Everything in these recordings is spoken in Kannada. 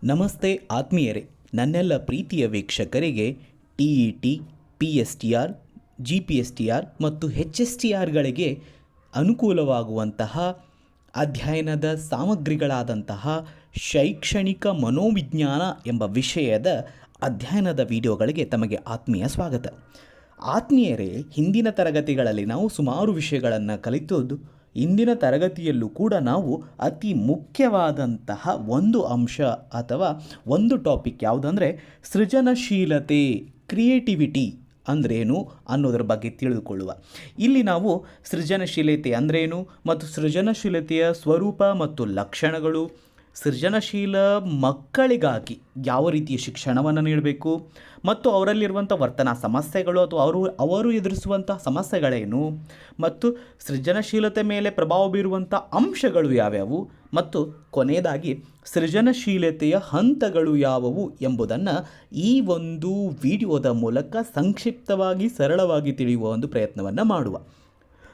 ನಮಸ್ತೆ ಆತ್ಮೀಯರೇ, ನನ್ನೆಲ್ಲ ಪ್ರೀತಿಯ ವೀಕ್ಷಕರಿಗೆ TET, PSTR, GPSTR ಮತ್ತು HSTRಗಳಿಗೆ ಅನುಕೂಲವಾಗುವಂತಹ ಅಧ್ಯಯನದ ಸಾಮಗ್ರಿಗಳಾದಂತಹ ಶೈಕ್ಷಣಿಕ ಮನೋವಿಜ್ಞಾನ ಎಂಬ ವಿಷಯದ ಅಧ್ಯಯನದ ವಿಡಿಯೋಗಳಿಗೆ ತಮಗೆ ಆತ್ಮೀಯ ಸ್ವಾಗತ. ಆತ್ಮೀಯರೇ, ಹಿಂದಿನ ತರಗತಿಗಳಲ್ಲಿ ನಾವು ಸುಮಾರು ವಿಷಯಗಳನ್ನು ಕಲಿತದ್ದು. ಇಂದಿನ ತರಗತಿಯಲ್ಲೂ ಕೂಡ ನಾವು ಅತಿ ಮುಖ್ಯವಾದಂತಹ ಒಂದು ಅಂಶ ಅಥವಾ ಒಂದು ಟಾಪಿಕ್ ಯಾವುದಂದರೆ ಸೃಜನಶೀಲತೆ, ಕ್ರಿಯೇಟಿವಿಟಿ ಅಂದ್ರೇನು ಅನ್ನೋದರ ಬಗ್ಗೆ ತಿಳಿದುಕೊಳ್ಳುವ. ಇಲ್ಲಿ ನಾವು ಸೃಜನಶೀಲತೆ ಅಂದ್ರೇನು ಮತ್ತು ಸೃಜನಶೀಲತೆಯ ಸ್ವರೂಪ ಮತ್ತು ಲಕ್ಷಣಗಳು, ಸೃಜನಶೀಲ ಮಕ್ಕಳಿಗಾಗಿ ಯಾವ ರೀತಿಯ ಶಿಕ್ಷಣವನ್ನು ನೀಡಬೇಕು ಮತ್ತು ಅವರಲ್ಲಿರುವಂಥ ವರ್ತನಾ ಸಮಸ್ಯೆಗಳು ಅಥವಾ ಅವರು ಎದುರಿಸುವಂಥ ಸಮಸ್ಯೆಗಳೇನು ಮತ್ತು ಸೃಜನಶೀಲತೆ ಮೇಲೆ ಪ್ರಭಾವ ಬೀರುವಂಥ ಅಂಶಗಳು ಯಾವ್ಯಾವು ಮತ್ತು ಕೊನೆಯದಾಗಿ ಸೃಜನಶೀಲತೆಯ ಹಂತಗಳು ಯಾವುವು ಎಂಬುದನ್ನು ಈ ಒಂದು ವಿಡಿಯೋದ ಮೂಲಕ ಸಂಕ್ಷಿಪ್ತವಾಗಿ ಸರಳವಾಗಿ ತಿಳಿಯುವ ಒಂದು ಪ್ರಯತ್ನವನ್ನು ಮಾಡುವ.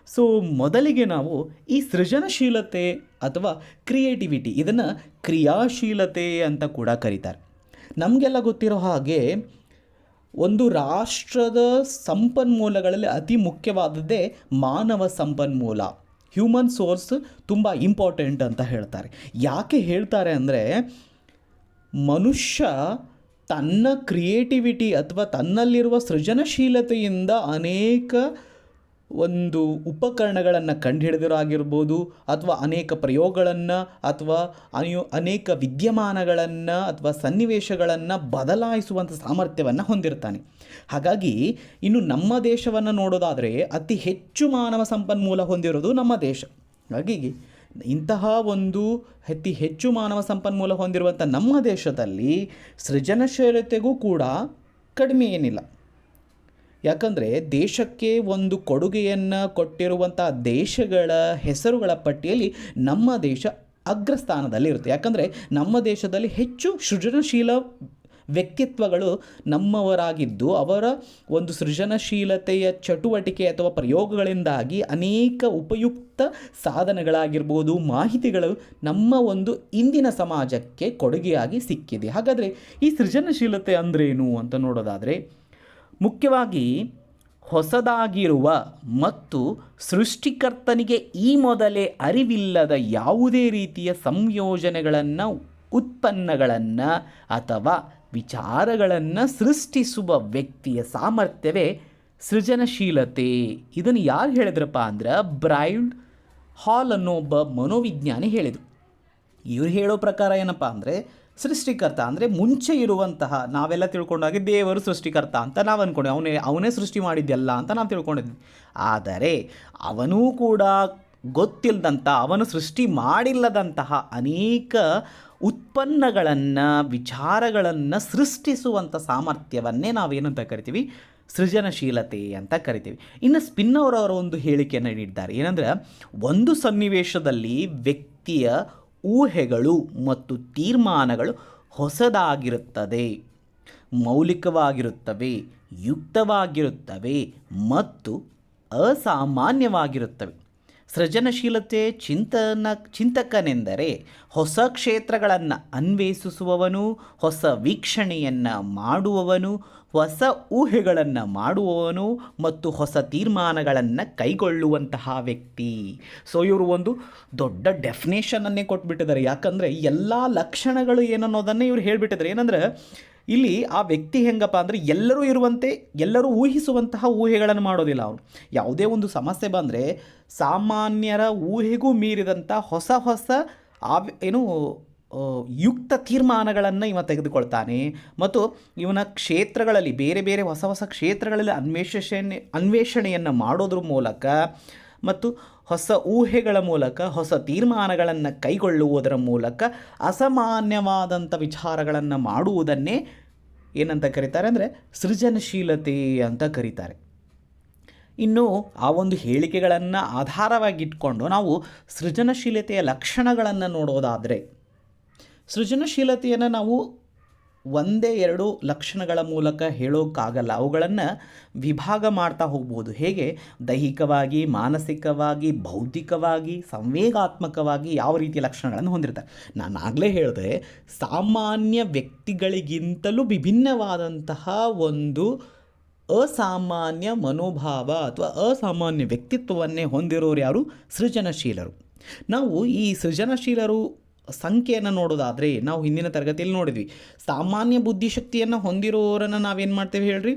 ಸೊ ಮೊದಲಿಗೆ ನಾವು ಈ ಸೃಜನಶೀಲತೆ ಅಥವಾ ಕ್ರಿಯೇಟಿವಿಟಿ, ಇದನ್ನು ಕ್ರಿಯಾಶೀಲತೆ ಅಂತ ಕೂಡ ಕರೀತಾರೆ. ನಮಗೆಲ್ಲ ಗೊತ್ತಿರೋ ಹಾಗೆ ಒಂದು ರಾಷ್ಟ್ರದ ಸಂಪನ್ಮೂಲಗಳಲ್ಲಿ ಅತಿ ಮುಖ್ಯವಾದದ್ದೇ ಮಾನವ ಸಂಪನ್ಮೂಲ, ಹ್ಯೂಮನ್ ಸೋರ್ಸ್ ತುಂಬ ಇಂಪಾರ್ಟೆಂಟ್ ಅಂತ ಹೇಳ್ತಾರೆ. ಯಾಕೆ ಹೇಳ್ತಾರೆ ಅಂದರೆ, ಮನುಷ್ಯ ತನ್ನ ಕ್ರಿಯೇಟಿವಿಟಿ ಅಥವಾ ತನ್ನಲ್ಲಿರುವ ಸೃಜನಶೀಲತೆಯಿಂದ ಅನೇಕ ಒಂದು ಉಪಕರಣಗಳನ್ನು ಕಂಡುಹಿಡಿದಿರಾಗಿರ್ಬೋದು ಅಥವಾ ಅನೇಕ ಪ್ರಯೋಗಗಳನ್ನು ಅಥವಾ ಅನೇಕ ವಿದ್ಯಮಾನಗಳನ್ನು ಅಥವಾ ಸನ್ನಿವೇಶಗಳನ್ನು ಬದಲಾಯಿಸುವಂಥ ಸಾಮರ್ಥ್ಯವನ್ನು ಹೊಂದಿರ್ತಾನೆ. ಹಾಗಾಗಿ ಇನ್ನು ನಮ್ಮ ದೇಶವನ್ನು ನೋಡೋದಾದರೆ ಅತಿ ಹೆಚ್ಚು ಮಾನವ ಸಂಪನ್ಮೂಲ ಹೊಂದಿರೋದು ನಮ್ಮ ದೇಶ. ಹಾಗಾಗಿ ಇಂತಹ ಒಂದು ಅತಿ ಹೆಚ್ಚು ಮಾನವ ಸಂಪನ್ಮೂಲ ಹೊಂದಿರುವಂಥ ನಮ್ಮ ದೇಶದಲ್ಲಿ ಸೃಜನಶೀಲತೆಗೂ ಕೂಡ ಕಡಿಮೆ ಏನಿಲ್ಲ. ಯಾಕಂದರೆ ದೇಶಕ್ಕೆ ಒಂದು ಕೊಡುಗೆಯನ್ನು ಕೊಟ್ಟಿರುವಂಥ ದೇಶಗಳ ಹೆಸರುಗಳ ಪಟ್ಟಿಯಲ್ಲಿ ನಮ್ಮ ದೇಶ ಅಗ್ರಸ್ಥಾನದಲ್ಲಿರುತ್ತೆ. ಯಾಕಂದರೆ ನಮ್ಮ ದೇಶದಲ್ಲಿ ಹೆಚ್ಚು ಸೃಜನಶೀಲ ವ್ಯಕ್ತಿತ್ವಗಳು ನಮ್ಮವರಾಗಿದ್ದು, ಅವರ ಒಂದು ಸೃಜನಶೀಲತೆಯ ಚಟುವಟಿಕೆ ಅಥವಾ ಪ್ರಯೋಗಗಳಿಂದಾಗಿ ಅನೇಕ ಉಪಯುಕ್ತ ಸಾಧನಗಳಾಗಿರ್ಬೋದು, ಮಾಹಿತಿಗಳು ನಮ್ಮ ಒಂದು ಇಂದಿನ ಸಮಾಜಕ್ಕೆ ಕೊಡುಗೆಯಾಗಿ ಸಿಕ್ಕಿದೆ. ಹಾಗಾದರೆ ಈ ಸೃಜನಶೀಲತೆ ಅಂದ್ರೇನು ಅಂತ ನೋಡೋದಾದರೆ, ಮುಖ್ಯವಾಗಿ ಹೊಸದಾಗಿರುವ ಮತ್ತು ಸೃಷ್ಟಿಕರ್ತನಿಗೆ ಈ ಮೊದಲೇ ಅರಿವಿಲ್ಲದ ಯಾವುದೇ ರೀತಿಯ ಸಂಯೋಜನೆಗಳನ್ನು, ಉತ್ಪನ್ನಗಳನ್ನು ಅಥವಾ ವಿಚಾರಗಳನ್ನು ಸೃಷ್ಟಿಸುವ ವ್ಯಕ್ತಿಯ ಸಾಮರ್ಥ್ಯವೇ ಸೃಜನಶೀಲತೆ. ಇದನ್ನು ಯಾರು ಹೇಳಿದ್ರಪ್ಪ ಅಂದ್ರೆ, ಬ್ರೈಡ್ ಹಾಲ್ ಅನ್ನೋ ಒಬ್ಬ ಮನೋವಿಜ್ಞಾನಿ ಹೇಳಿದರು. ಇವರು ಹೇಳೋ ಪ್ರಕಾರ ಏನಪ್ಪ ಅಂದರೆ, ಸೃಷ್ಟಿಕರ್ತ ಅಂದರೆ ಮುಂಚೆ ಇರುವಂತಹ, ನಾವೆಲ್ಲ ತಿಳ್ಕೊಂಡಾಗೆ ದೇವರು ಸೃಷ್ಟಿಕರ್ತ ಅಂತ ನಾವು ಅಂದ್ಕೊಂಡೆ, ಅವನೇ ಸೃಷ್ಟಿ ಮಾಡಿದ್ದೆಲ್ಲ ಅಂತ ನಾವು ತಿಳ್ಕೊಂಡಿದ್ವಿ. ಆದರೆ ಅವನೂ ಕೂಡ ಗೊತ್ತಿಲ್ಲದಂಥ, ಅವನು ಸೃಷ್ಟಿ ಮಾಡಿಲ್ಲದಂತಹ ಅನೇಕ ಉತ್ಪನ್ನಗಳನ್ನು, ವಿಚಾರಗಳನ್ನು ಸೃಷ್ಟಿಸುವಂಥ ಸಾಮರ್ಥ್ಯವನ್ನೇ ನಾವೇನಂತ ಕರಿತೀವಿ, ಸೃಜನಶೀಲತೆ ಅಂತ ಕರಿತೀವಿ. ಇನ್ನು ಸ್ಪಿನ್ನರ್ ಅವರ ಒಂದು ಹೇಳಿಕೆಯನ್ನು ನೀಡಿದ್ದಾರೆ. ಏನಂದರೆ, ಒಂದು ಸನ್ನಿವೇಶದಲ್ಲಿ ವ್ಯಕ್ತಿಯ ಊಹೆಗಳು ಮತ್ತು ತೀರ್ಮಾನಗಳು ಹೊಸದಾಗಿರುತ್ತದೆ, ಮೌಲಿಕವಾಗಿರುತ್ತವೆ, ಯುಕ್ತವಾಗಿರುತ್ತವೆ ಮತ್ತು ಅಸಾಮಾನ್ಯವಾಗಿರುತ್ತವೆ. ಸೃಜನಶೀಲತೆ ಚಿಂತಕನೆಂದರೆ ಹೊಸ ಕ್ಷೇತ್ರಗಳನ್ನು ಅನ್ವೇಷಿಸುವವನು, ಹೊಸ ವೀಕ್ಷಣೆಯನ್ನು ಮಾಡುವವನು, ಹೊಸ ಊಹೆಗಳನ್ನು ಮಾಡುವವನು ಮತ್ತು ಹೊಸ ತೀರ್ಮಾನಗಳನ್ನು ಕೈಗೊಳ್ಳುವಂತಹ ವ್ಯಕ್ತಿ. ಸೊ ಇವರು ಒಂದು ದೊಡ್ಡ ಡೆಫಿನೇಷನನ್ನೇ ಕೊಟ್ಬಿಟ್ಟಿದ್ದಾರೆ. ಯಾಕಂದರೆ ಎಲ್ಲ ಲಕ್ಷಣಗಳು ಏನನ್ನೋದನ್ನೇ ಇವರು ಹೇಳಿಬಿಟ್ಟಿದ್ದಾರೆ. ಏನಂದರೆ, ಇಲ್ಲಿ ಆ ವ್ಯಕ್ತಿ ಹೆಂಗಪ್ಪ ಅಂದರೆ, ಎಲ್ಲರೂ ಇರುವಂತೆ, ಎಲ್ಲರೂ ಊಹಿಸುವಂತಹ ಊಹೆಗಳನ್ನು ಮಾಡೋದಿಲ್ಲ. ಅವನು ಯಾವುದೇ ಒಂದು ಸಮಸ್ಯೆ ಬಂದರೆ ಸಾಮಾನ್ಯರ ಊಹೆಗೂ ಮೀರಿದಂಥ ಹೊಸ ಯುಕ್ತ ತೀರ್ಮಾನಗಳನ್ನು ಇವ ತೆಗೆದುಕೊಳ್ತಾನೆ ಮತ್ತು ಇವನ ಕ್ಷೇತ್ರಗಳಲ್ಲಿ, ಬೇರೆ ಬೇರೆ ಹೊಸ ಕ್ಷೇತ್ರಗಳಲ್ಲಿ ಅನ್ವೇಷಣೆಯನ್ನು ಮಾಡೋದ್ರ ಮೂಲಕ ಮತ್ತು ಹೊಸ ಊಹೆಗಳ ಮೂಲಕ ಹೊಸ ತೀರ್ಮಾನಗಳನ್ನು ಕೈಗೊಳ್ಳುವುದರ ಮೂಲಕ ಅಸಾಮಾನ್ಯವಾದಂಥ ವಿಚಾರಗಳನ್ನು ಮಾಡುವುದನ್ನೇ ಏನಂತ ಕರೀತಾರೆ ಅಂದರೆ ಸೃಜನಶೀಲತೆ ಅಂತ ಕರೀತಾರೆ. ಇನ್ನು ಆ ಒಂದು ಹೇಳಿಕೆಗಳನ್ನು ಆಧಾರವಾಗಿಟ್ಕೊಂಡು ನಾವು ಸೃಜನಶೀಲತೆಯ ಲಕ್ಷಣಗಳನ್ನು ನೋಡೋದಾದರೆ, ಸೃಜನಶೀಲತೆಯನ್ನು ನಾವು ಒಂದೇ ಎರಡು ಲಕ್ಷಣಗಳ ಮೂಲಕ ಹೇಳೋಕ್ಕಾಗಲ್ಲ. ಅವುಗಳನ್ನು ವಿಭಾಗ ಮಾಡ್ತಾ ಹೋಗ್ಬೋದು. ಹೇಗೆ ದೈಹಿಕವಾಗಿ, ಮಾನಸಿಕವಾಗಿ, ಬೌದ್ಧಿಕವಾಗಿ, ಸಂವೇಗಾತ್ಮಕವಾಗಿ ಯಾವ ರೀತಿಯ ಲಕ್ಷಣಗಳನ್ನು ಹೊಂದಿರ್ತಾರೆ. ನಾನು ಆಗಲೇ ಹೇಳಿದೆ, ಸಾಮಾನ್ಯ ವ್ಯಕ್ತಿಗಳಿಗಿಂತಲೂ ವಿಭಿನ್ನವಾದಂತಹ ಒಂದು ಅಸಾಮಾನ್ಯ ಮನೋಭಾವ ಅಥವಾ ಅಸಾಮಾನ್ಯ ವ್ಯಕ್ತಿತ್ವವನ್ನೇ ಹೊಂದಿರೋರು ಯಾರು? ಸೃಜನಶೀಲರು. ನಾವು ಈ ಸೃಜನಶೀಲರು ಸಂಖ್ಯೆಯನ್ನು ನೋಡೋದಾದರೆ ನಾವು ಹಿಂದಿನ ತರಗತಿಯಲ್ಲಿ ನೋಡಿದ್ವಿ. ಸಾಮಾನ್ಯ ಬುದ್ಧಿಶಕ್ತಿಯನ್ನು ಹೊಂದಿರೋರನ್ನು ನಾವೇನು ಮಾಡ್ತೇವೆ ಹೇಳ್ರಿ?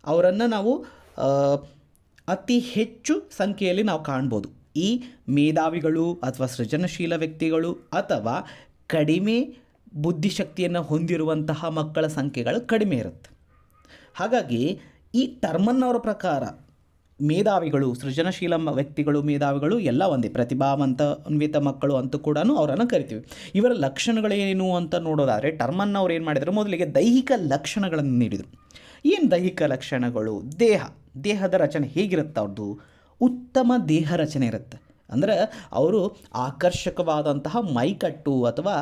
ಅವರನ್ನು ನಾವು ಅತಿ ಹೆಚ್ಚು ಸಂಖ್ಯೆಯಲ್ಲಿ ನಾವು ಕಾಣ್ಬೋದು. ಈ ಮೇಧಾವಿಗಳು ಅಥವಾ ಸೃಜನಶೀಲ ವ್ಯಕ್ತಿಗಳು ಅಥವಾ ಕಡಿಮೆ ಬುದ್ಧಿಶಕ್ತಿಯನ್ನು ಹೊಂದಿರುವಂತಹ ಮಕ್ಕಳ ಸಂಖ್ಯೆಗಳು ಕಡಿಮೆ ಇರುತ್ತೆ. ಹಾಗಾಗಿ ಈ ಟರ್ಮನ್ ಅವರ ಪ್ರಕಾರ ಮೇಧಾವಿಗಳು, ಸೃಜನಶೀಲ ವ್ಯಕ್ತಿಗಳು, ಮೇಧಾವಿಗಳು ಎಲ್ಲ ಒಂದೇ, ಪ್ರತಿಭಾವಂತಾನ್ವಿತ ಮಕ್ಕಳು ಅಂತೂ ಕೂಡ ಅವರನ್ನು ಕರಿತೀವಿ. ಇವರ ಲಕ್ಷಣಗಳೇನು ಅಂತ ನೋಡೋದಾದರೆ ಟರ್ಮನ್ ಅವ್ರು ಏನು ಮಾಡಿದರು? ಮೊದಲಿಗೆ ದೈಹಿಕ ಲಕ್ಷಣಗಳನ್ನು ನೀಡಿದರು. ಏನು ದೈಹಿಕ ಲಕ್ಷಣಗಳು? ದೇಹದ ರಚನೆ ಹೇಗಿರುತ್ತೆ ಅವ್ರದ್ದು? ಉತ್ತಮ ದೇಹ ರಚನೆ ಇರುತ್ತೆ. ಅಂದರೆ ಅವರು ಆಕರ್ಷಕವಾದಂತಹ ಮೈಕಟ್ಟು ಅಥವಾ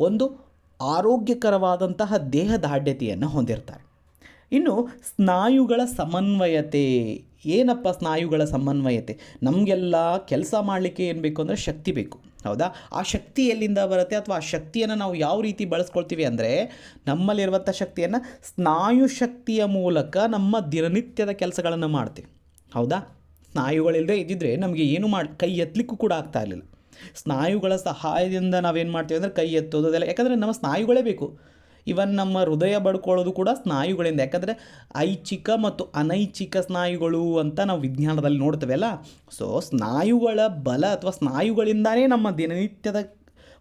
ಒಂದು ಆರೋಗ್ಯಕರವಾದಂತಹ ದೇಹದಾಢ್ಯತೆಯನ್ನು ಹೊಂದಿರ್ತಾರೆ. ಇನ್ನು ಸ್ನಾಯುಗಳ ಸಮನ್ವಯತೆ. ಏನಪ್ಪ ಸ್ನಾಯುಗಳ ಸಮನ್ವಯತೆ? ನಮಗೆಲ್ಲ ಕೆಲಸ ಮಾಡಲಿಕ್ಕೆ ಏನು ಬೇಕು ಅಂದರೆ ಶಕ್ತಿ ಬೇಕು, ಹೌದಾ? ಆ ಶಕ್ತಿ ಎಲ್ಲಿಂದ ಬರುತ್ತೆ ಅಥವಾ ಆ ಶಕ್ತಿಯನ್ನು ನಾವು ಯಾವ ರೀತಿ ಬಳಸ್ಕೊಳ್ತೀವಿ ಅಂದರೆ ನಮ್ಮಲ್ಲಿರುವಂಥ ಶಕ್ತಿಯನ್ನು ಸ್ನಾಯು ಶಕ್ತಿಯ ಮೂಲಕ ನಮ್ಮ ದಿನನಿತ್ಯದ ಕೆಲಸಗಳನ್ನು ಮಾಡ್ತೀವಿ, ಹೌದಾ? ಸ್ನಾಯುಗಳಿಲ್ಲದೆ ಇದ್ದಿದ್ದರೆ ನಮಗೆ ಏನು ಕೈ ಎತ್ತಲಿಕ್ಕೂ ಕೂಡ ಆಗ್ತಾ ಇರಲಿಲ್ಲ. ಸ್ನಾಯುಗಳ ಸಹಾಯದಿಂದ ನಾವೇನು ಮಾಡ್ತೀವಿ ಅಂದರೆ ಕೈ ಎತ್ತೋದು ಅದೆಲ್ಲ, ಯಾಕಂದರೆ ನಮ್ಮ ಸ್ನಾಯುಗಳೇ ಬೇಕು. ಇವನ್ ನಮ್ಮ ಹೃದಯ ಬಡ್ಕೊಳ್ಳೋದು ಕೂಡ ಸ್ನಾಯುಗಳಿಂದ. ಯಾಕಂದರೆ ಐಚ್ಛಿಕ ಮತ್ತು ಅನೈಚ್ಛಿಕ ಸ್ನಾಯುಗಳು ಅಂತ ನಾವು ವಿಜ್ಞಾನದಲ್ಲಿ ನೋಡ್ತೇವಲ್ಲ. ಸೊ ಸ್ನಾಯುಗಳ ಬಲ ಅಥವಾ ಸ್ನಾಯುಗಳಿಂದಲೇ ನಮ್ಮ ದಿನನಿತ್ಯದ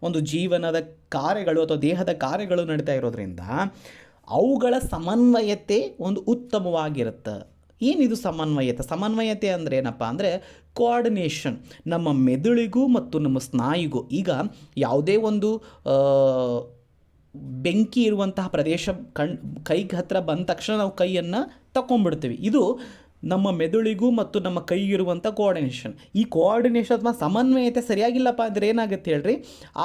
ಒಂದು ಜೀವನದ ಕಾರ್ಯಗಳು ಅಥವಾ ದೇಹದ ಕಾರ್ಯಗಳು ನಡೀತಾ ಇರೋದ್ರಿಂದ ಅವುಗಳ ಸಮನ್ವಯತೆ ಒಂದು ಉತ್ತಮವಾಗಿರುತ್ತೆ. ಏನಿದು ಸಮನ್ವಯತೆ ಅಂದರೆ ಏನಪ್ಪ ಅಂದರೆ ಕೋಆರ್ಡಿನೇಷನ್. ನಮ್ಮ ಮೆದುಳಿಗೂ ಮತ್ತು ನಮ್ಮ ಸ್ನಾಯುಗೂ, ಈಗ ಯಾವುದೇ ಒಂದು ಬೆಂಕಿ ಇರುವಂತಹ ಪ್ರದೇಶ ಕೈಗೆ ಹತ್ತಿರ ಬಂದ ತಕ್ಷಣ ನಾವು ಕೈಯನ್ನು ತಗೊಂಡ್ಬಿಡ್ತೀವಿ. ಇದು ನಮ್ಮ ಮೆದುಳಿಗೂ ಮತ್ತು ನಮ್ಮ ಕೈಗಿರುವಂಥ ಕೋಆರ್ಡಿನೇಷನ್. ಈ ಕೋಆರ್ಡಿನೇಷನ್ ಅಥವಾ ಸಮನ್ವಯತೆ ಸರಿಯಾಗಿಲ್ಲಪ್ಪ ಅಂದರೆ ಏನಾಗುತ್ತೆ ಹೇಳ್ರಿ?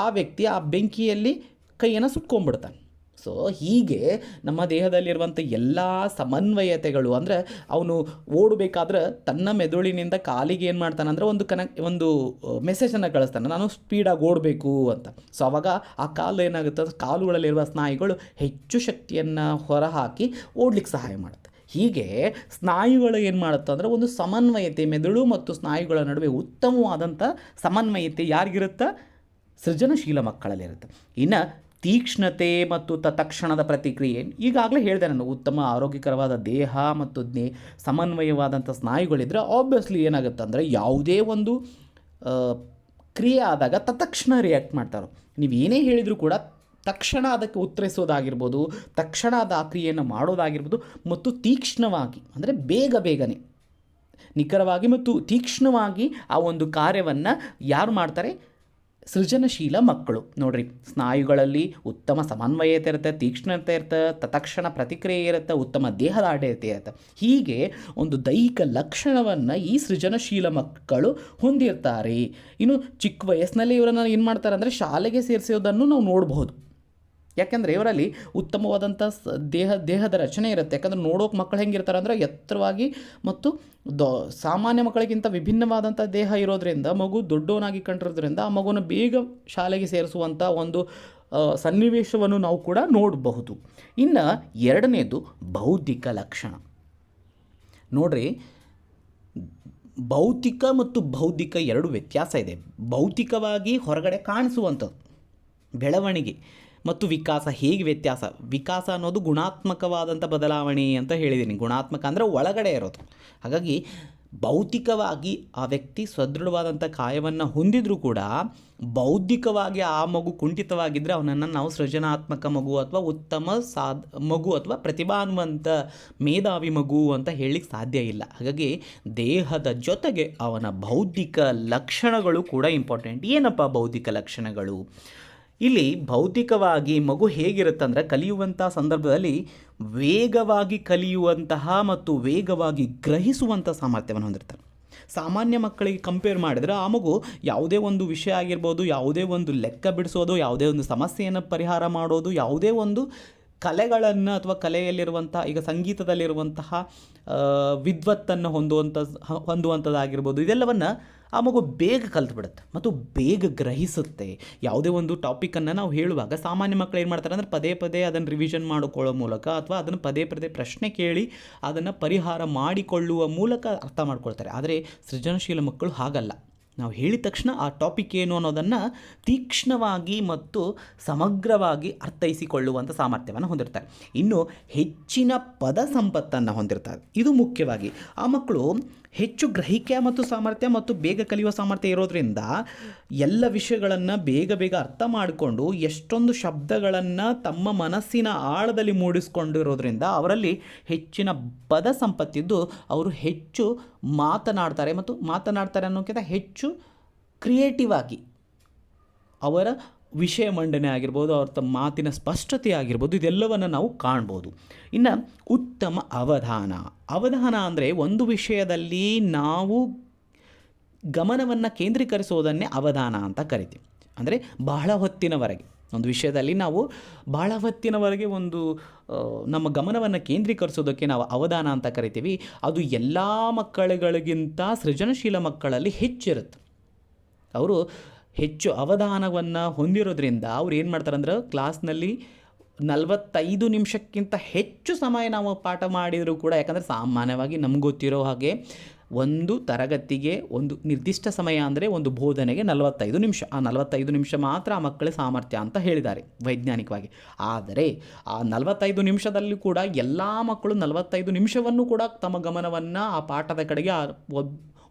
ಆ ವ್ಯಕ್ತಿ ಆ ಬೆಂಕಿಯಲ್ಲಿ ಕೈಯನ್ನು ಸುಟ್ಕೊಂಡ್ಬಿಡ್ತಾನೆ. ಸೊ ಹೀಗೆ ನಮ್ಮ ದೇಹದಲ್ಲಿರುವಂಥ ಎಲ್ಲ ಸಮನ್ವಯತೆಗಳು, ಅಂದರೆ ಅವನು ಓಡಬೇಕಾದ್ರೆ ತನ್ನ ಮೆದುಳಿನಿಂದ ಕಾಲಿಗೆ ಏನು ಮಾಡ್ತಾನೆ ಅಂದರೆ ಒಂದು ಮೆಸೇಜನ್ನು ಕಳಿಸ್ತಾನೆ, ನಾನು ಸ್ಪೀಡಾಗಿ ಓಡಬೇಕು ಅಂತ. ಸೊ ಆವಾಗ ಆ ಕಾಲು ಏನಾಗುತ್ತೆ ಅಂದರೆ ಕಾಲುಗಳಲ್ಲಿರುವ ಸ್ನಾಯುಗಳು ಹೆಚ್ಚು ಶಕ್ತಿಯನ್ನು ಹೊರಹಾಕಿ ಓಡ್ಲಿಕ್ಕೆ ಸಹಾಯ ಮಾಡುತ್ತೆ. ಹೀಗೆ ಸ್ನಾಯುಗಳು ಏನು ಮಾಡುತ್ತೆ ಅಂದರೆ ಒಂದು ಸಮನ್ವಯತೆ, ಮೆದುಳು ಮತ್ತು ಸ್ನಾಯುಗಳ ನಡುವೆ ಉತ್ತಮವಾದಂಥ ಸಮನ್ವಯತೆ ಯಾರಿಗಿರುತ್ತೆ? ಸೃಜನಶೀಲ ಮಕ್ಕಳಲ್ಲಿರುತ್ತೆ. ಇನ್ನು ತೀಕ್ಷ್ಣತೆ ಮತ್ತು ತತ್ಕ್ಷಣದ ಪ್ರತಿಕ್ರಿಯೆ, ಈಗಾಗಲೇ ಹೇಳಿದೆ ನಾನು, ಉತ್ತಮ ಆರೋಗ್ಯಕರವಾದ ದೇಹ ಮತ್ತು ಸಮನ್ವಯವಾದಂಥ ಸ್ನಾಯುಗಳಿದ್ದರೆ ಆಬ್ವಿಯಸ್ಲಿ ಏನಾಗುತ್ತೆ ಅಂದರೆ ಯಾವುದೇ ಒಂದು ಕ್ರಿಯೆ ಆದಾಗ ತತ್ಕ್ಷಣ ರಿಯಾಕ್ಟ್ ಮಾಡ್ತಾರೆ. ನೀವು ಏನೇ ಹೇಳಿದರೂ ಕೂಡ ತಕ್ಷಣ ಅದಕ್ಕೆ ಉತ್ತರಿಸೋದಾಗಿರ್ಬೋದು, ತಕ್ಷಣ ಅದು ಆ ಕ್ರಿಯೆಯನ್ನು ಮಾಡೋದಾಗಿರ್ಬೋದು, ಮತ್ತು ತೀಕ್ಷ್ಣವಾಗಿ ಅಂದರೆ ಬೇಗನೆ ನಿಖರವಾಗಿ ಮತ್ತು ತೀಕ್ಷ್ಣವಾಗಿ ಆ ಒಂದು ಕಾರ್ಯವನ್ನು ಯಾರು ಮಾಡ್ತಾರೆ? ಸೃಜನಶೀಲ ಮಕ್ಕಳು. ನೋಡ್ರಿ, ಸ್ನಾಯುಗಳಲ್ಲಿ ಉತ್ತಮ ಸಮನ್ವಯತೆ ಇರುತ್ತೆ, ತೀಕ್ಷ್ಣತೆ ಇರುತ್ತೆ, ತತ್ಕ್ಷಣ ಪ್ರತಿಕ್ರಿಯೆ ಇರುತ್ತೆ, ಉತ್ತಮ ದೇಹದಾಢ್ಯತೆ ಇರುತ್ತೆ. ಹೀಗೆ ಒಂದು ದೈಹಿಕ ಲಕ್ಷಣವನ್ನು ಈ ಸೃಜನಶೀಲ ಮಕ್ಕಳು ಹೊಂದಿರ್ತಾರೆ. ಇನ್ನು ಚಿಕ್ಕ ವಯಸ್ಸಿನಲ್ಲಿ ಇವರನ್ನು ಏನು ಮಾಡ್ತಾರೆ ಅಂದರೆ ಶಾಲೆಗೆ ಸೇರಿಸೋದನ್ನು ನಾವು ನೋಡಬಹುದು. ಯಾಕೆಂದರೆ ಇವರಲ್ಲಿ ಉತ್ತಮವಾದಂಥ ದೇಹದ ರಚನೆ ಇರುತ್ತೆ. ಯಾಕಂದರೆ ನೋಡೋಕೆ ಮಕ್ಕಳು ಹೆಂಗಿರ್ತಾರೆ ಅಂದರೆ ಎತ್ತರವಾಗಿ ಮತ್ತು ಸಾಮಾನ್ಯ ಮಕ್ಕಳಿಗಿಂತ ವಿಭಿನ್ನವಾದಂಥ ದೇಹ ಇರೋದ್ರಿಂದ ಮಗು ದೊಡ್ಡವನಾಗಿ ಕಂಡಿರೋದ್ರಿಂದ ಆ ಮಗುವನ್ನು ಬೇಗ ಶಾಲೆಗೆ ಸೇರಿಸುವಂಥ ಒಂದು ಸನ್ನಿವೇಶವನ್ನು ನಾವು ಕೂಡ ನೋಡಬಹುದು. ಇನ್ನು ಎರಡನೇದು ಬೌದ್ಧಿಕ ಲಕ್ಷಣ. ನೋಡ್ರಿ, ಭೌತಿಕ ಮತ್ತು ಬೌದ್ಧಿಕ ಎರಡು ವ್ಯತ್ಯಾಸ ಇದೆ. ಭೌತಿಕವಾಗಿ ಹೊರಗಡೆ ಕಾಣಿಸುವಂಥದ್ದು ಬೆಳವಣಿಗೆ ಮತ್ತು ವಿಕಾಸ. ಹೇಗೆ ವ್ಯತ್ಯಾಸ? ವಿಕಾಸ ಅನ್ನೋದು ಗುಣಾತ್ಮಕವಾದಂಥ ಬದಲಾವಣೆ ಅಂತ ಹೇಳಿದ್ದೀನಿ. ಗುಣಾತ್ಮಕ ಅಂದರೆ ಒಳಗಡೆ ಇರೋದು. ಹಾಗಾಗಿ ಭೌತಿಕವಾಗಿ ಆ ವ್ಯಕ್ತಿ ಸದೃಢವಾದಂಥ ಕಾಯವನ್ನು ಹೊಂದಿದ್ರೂ ಕೂಡ ಬೌದ್ಧಿಕವಾಗಿ ಆ ಮಗು ಕುಂಠಿತವಾಗಿದ್ದರೆ ಅವನನ್ನು ನಾವು ಸೃಜನಾತ್ಮಕ ಮಗು ಅಥವಾ ಉತ್ತಮ ಮಗು ಅಥವಾ ಪ್ರತಿಭಾನ್ವಂತ ಮೇಧಾವಿ ಮಗು ಅಂತ ಹೇಳಲಿಕ್ಕೆ ಸಾಧ್ಯ ಇಲ್ಲ. ಹಾಗಾಗಿ ದೇಹದ ಜೊತೆಗೆ ಅವನ ಬೌದ್ಧಿಕ ಲಕ್ಷಣಗಳು ಕೂಡ ಇಂಪಾರ್ಟೆಂಟ್. ಏನಪ್ಪ ಬೌದ್ಧಿಕ ಲಕ್ಷಣಗಳು? ಇಲ್ಲಿ ಭೌತಿಕವಾಗಿ ಮಗು ಹೇಗಿರುತ್ತೆ ಅಂದರೆ ಕಲಿಯುವಂಥ ಸಂದರ್ಭದಲ್ಲಿ ವೇಗವಾಗಿ ಕಲಿಯುವಂತಹ ಮತ್ತು ವೇಗವಾಗಿ ಗ್ರಹಿಸುವಂಥ ಸಾಮರ್ಥ್ಯವನ್ನು ಹೊಂದಿರ್ತಾರೆ. ಸಾಮಾನ್ಯ ಮಕ್ಕಳಿಗೆ ಕಂಪೇರ್ ಮಾಡಿದರೆ ಆ ಮಗು ಯಾವುದೇ ಒಂದು ವಿಷಯ ಆಗಿರ್ಬೋದು, ಯಾವುದೇ ಒಂದು ಲೆಕ್ಕ ಬಿಡಿಸೋದು, ಯಾವುದೇ ಒಂದು ಸಮಸ್ಯೆಯನ್ನು ಪರಿಹಾರ ಮಾಡೋದು, ಯಾವುದೇ ಒಂದು ಕಲೆಗಳನ್ನು ಅಥವಾ ಕಲೆಯಲ್ಲಿರುವಂಥ ಈಗ ಸಂಗೀತದಲ್ಲಿರುವಂತಹ ವಿದ್ವತ್ತನ್ನು ಹೊಂದುವಂಥದ್ದಾಗಿರ್ಬೋದು, ಇದೆಲ್ಲವನ್ನು ಆ ಮಗು ಬೇಗ ಕಲ್ತ್ಬಿಡುತ್ತೆ ಮತ್ತು ಬೇಗ ಗ್ರಹಿಸುತ್ತೆ. ಯಾವುದೇ ಒಂದು ಟಾಪಿಕನ್ನು ನಾವು ಹೇಳುವಾಗ ಸಾಮಾನ್ಯ ಮಕ್ಕಳು ಏನು ಮಾಡ್ತಾರೆ ಅಂದರೆ ಪದೇ ಪದೇ ಅದನ್ನು ರಿವಿಷನ್ ಮಾಡಿಕೊಳ್ಳೋ ಮೂಲಕ ಅಥವಾ ಅದನ್ನು ಪದೇ ಪದೇ ಪ್ರಶ್ನೆ ಕೇಳಿ ಅದನ್ನು ಪರಿಹಾರ ಮಾಡಿಕೊಳ್ಳುವ ಮೂಲಕ ಅರ್ಥ ಮಾಡ್ಕೊಳ್ತಾರೆ. ಆದರೆ ಸೃಜನಶೀಲ ಮಕ್ಕಳು ಹಾಗಲ್ಲ. ನಾವು ಹೇಳಿದ ತಕ್ಷಣ ಆ ಟಾಪಿಕ್ ಏನು ಅನ್ನೋದನ್ನು ತೀಕ್ಷ್ಣವಾಗಿ ಮತ್ತು ಸಮಗ್ರವಾಗಿ ಅರ್ಥೈಸಿಕೊಳ್ಳುವಂಥ ಸಾಮರ್ಥ್ಯವನ್ನು ಹೊಂದಿರ್ತಾರೆ. ಇನ್ನು ಹೆಚ್ಚಿನ ಪದ ಸಂಪತ್ತನ್ನು ಹೊಂದಿರ್ತಾರೆ. ಇದು ಮುಖ್ಯವಾಗಿ ಆ ಮಕ್ಕಳು ಹೆಚ್ಚು ಗ್ರಹಿಕೆ ಮತ್ತು ಸಾಮರ್ಥ್ಯ ಮತ್ತು ಬೇಗ ಕಲಿಯುವ ಸಾಮರ್ಥ್ಯ ಇರೋದರಿಂದ ಎಲ್ಲ ವಿಷಯಗಳನ್ನು ಬೇಗ ಬೇಗ ಅರ್ಥ ಮಾಡಿಕೊಂಡು ಎಷ್ಟೊಂದು ಶಬ್ದಗಳನ್ನು ತಮ್ಮ ಮನಸ್ಸಿನ ಆಳದಲ್ಲಿ ಮೂಡಿಸ್ಕೊಂಡಿರೋದ್ರಿಂದ ಅವರಲ್ಲಿ ಹೆಚ್ಚಿನ ಪದ ಸಂಪತ್ತಿದ್ದು ಅವರು ಹೆಚ್ಚು ಮಾತನಾಡ್ತಾರೆ ಮತ್ತು ಮಾತನಾಡ್ತಾರೆ ಅನ್ನೋಕ್ಕಿಂತ ಹೆಚ್ಚು ಕ್ರಿಯೇಟಿವ್ ಆಗಿ ಅವರ ವಿಷಯ ಮಂಡನೆ ಆಗಿರ್ಬೋದು, ಅವ್ರ ತಮ್ಮ ಮಾತಿನ ಸ್ಪಷ್ಟತೆ ಆಗಿರ್ಬೋದು, ಇದೆಲ್ಲವನ್ನು ನಾವು ಕಾಣ್ಬೋದು. ಇನ್ನು ಉತ್ತಮ ಅವಧಾನ ಅಂದರೆ ಒಂದು ವಿಷಯದಲ್ಲಿ ನಾವು ಗಮನವನ್ನು ಕೇಂದ್ರೀಕರಿಸೋದನ್ನೇ ಅವಧಾನ ಅಂತ ಕರಿತೀವಿ. ಅಂದರೆ ಬಹಳ ಹೊತ್ತಿನವರೆಗೆ ಒಂದು ವಿಷಯದಲ್ಲಿ ನಾವು ಬಹಳ ಹೊತ್ತಿನವರೆಗೆ ನಮ್ಮ ಗಮನವನ್ನು ಕೇಂದ್ರೀಕರಿಸೋದಕ್ಕೆ ನಾವು ಅವಧಾನ ಅಂತ ಕರಿತೀವಿ. ಅದು ಎಲ್ಲ ಮಕ್ಕಳುಗಳಿಗಿಂತ ಸೃಜನಶೀಲ ಮಕ್ಕಳಲ್ಲಿ ಹೆಚ್ಚಿರುತ್ತೆ. ಅವರು ಹೆಚ್ಚು ಅವಧಾನವನ್ನು ಹೊಂದಿರೋದ್ರಿಂದ ಅವ್ರು ಏನು ಮಾಡ್ತಾರೆ ಅಂದ್ರೆ ಕ್ಲಾಸ್ನಲ್ಲಿ 45 ನಿಮಿಷಕ್ಕಿಂತ ಹೆಚ್ಚು ಸಮಯ ನಾವು ಪಾಠ ಮಾಡಿದರೂ ಕೂಡ, ಯಾಕಂದರೆ ಸಾಮಾನ್ಯವಾಗಿ ನಮ್ಗೆ ಗೊತ್ತಿರೋ ಹಾಗೆ ಒಂದು ತರಗತಿಗೆ ಒಂದು ನಿರ್ದಿಷ್ಟ ಸಮಯ ಅಂದರೆ ಒಂದು ಬೋಧನೆಗೆ 45 ನಿಮಿಷ. ಆ 45 ನಿಮಿಷ ಮಾತ್ರ ಆ ಮಕ್ಕಳ ಸಾಮರ್ಥ್ಯ ಅಂತ ಹೇಳಿದ್ದಾರೆ ವೈಜ್ಞಾನಿಕವಾಗಿ. ಆದರೆ ಆ 45 ನಿಮಿಷದಲ್ಲಿ ಕೂಡ ಎಲ್ಲ ಮಕ್ಕಳು 45 ನಿಮಿಷವನ್ನು ಕೂಡ ತಮ್ಮ ಗಮನವನ್ನು ಆ ಪಾಠದ ಕಡೆಗೆ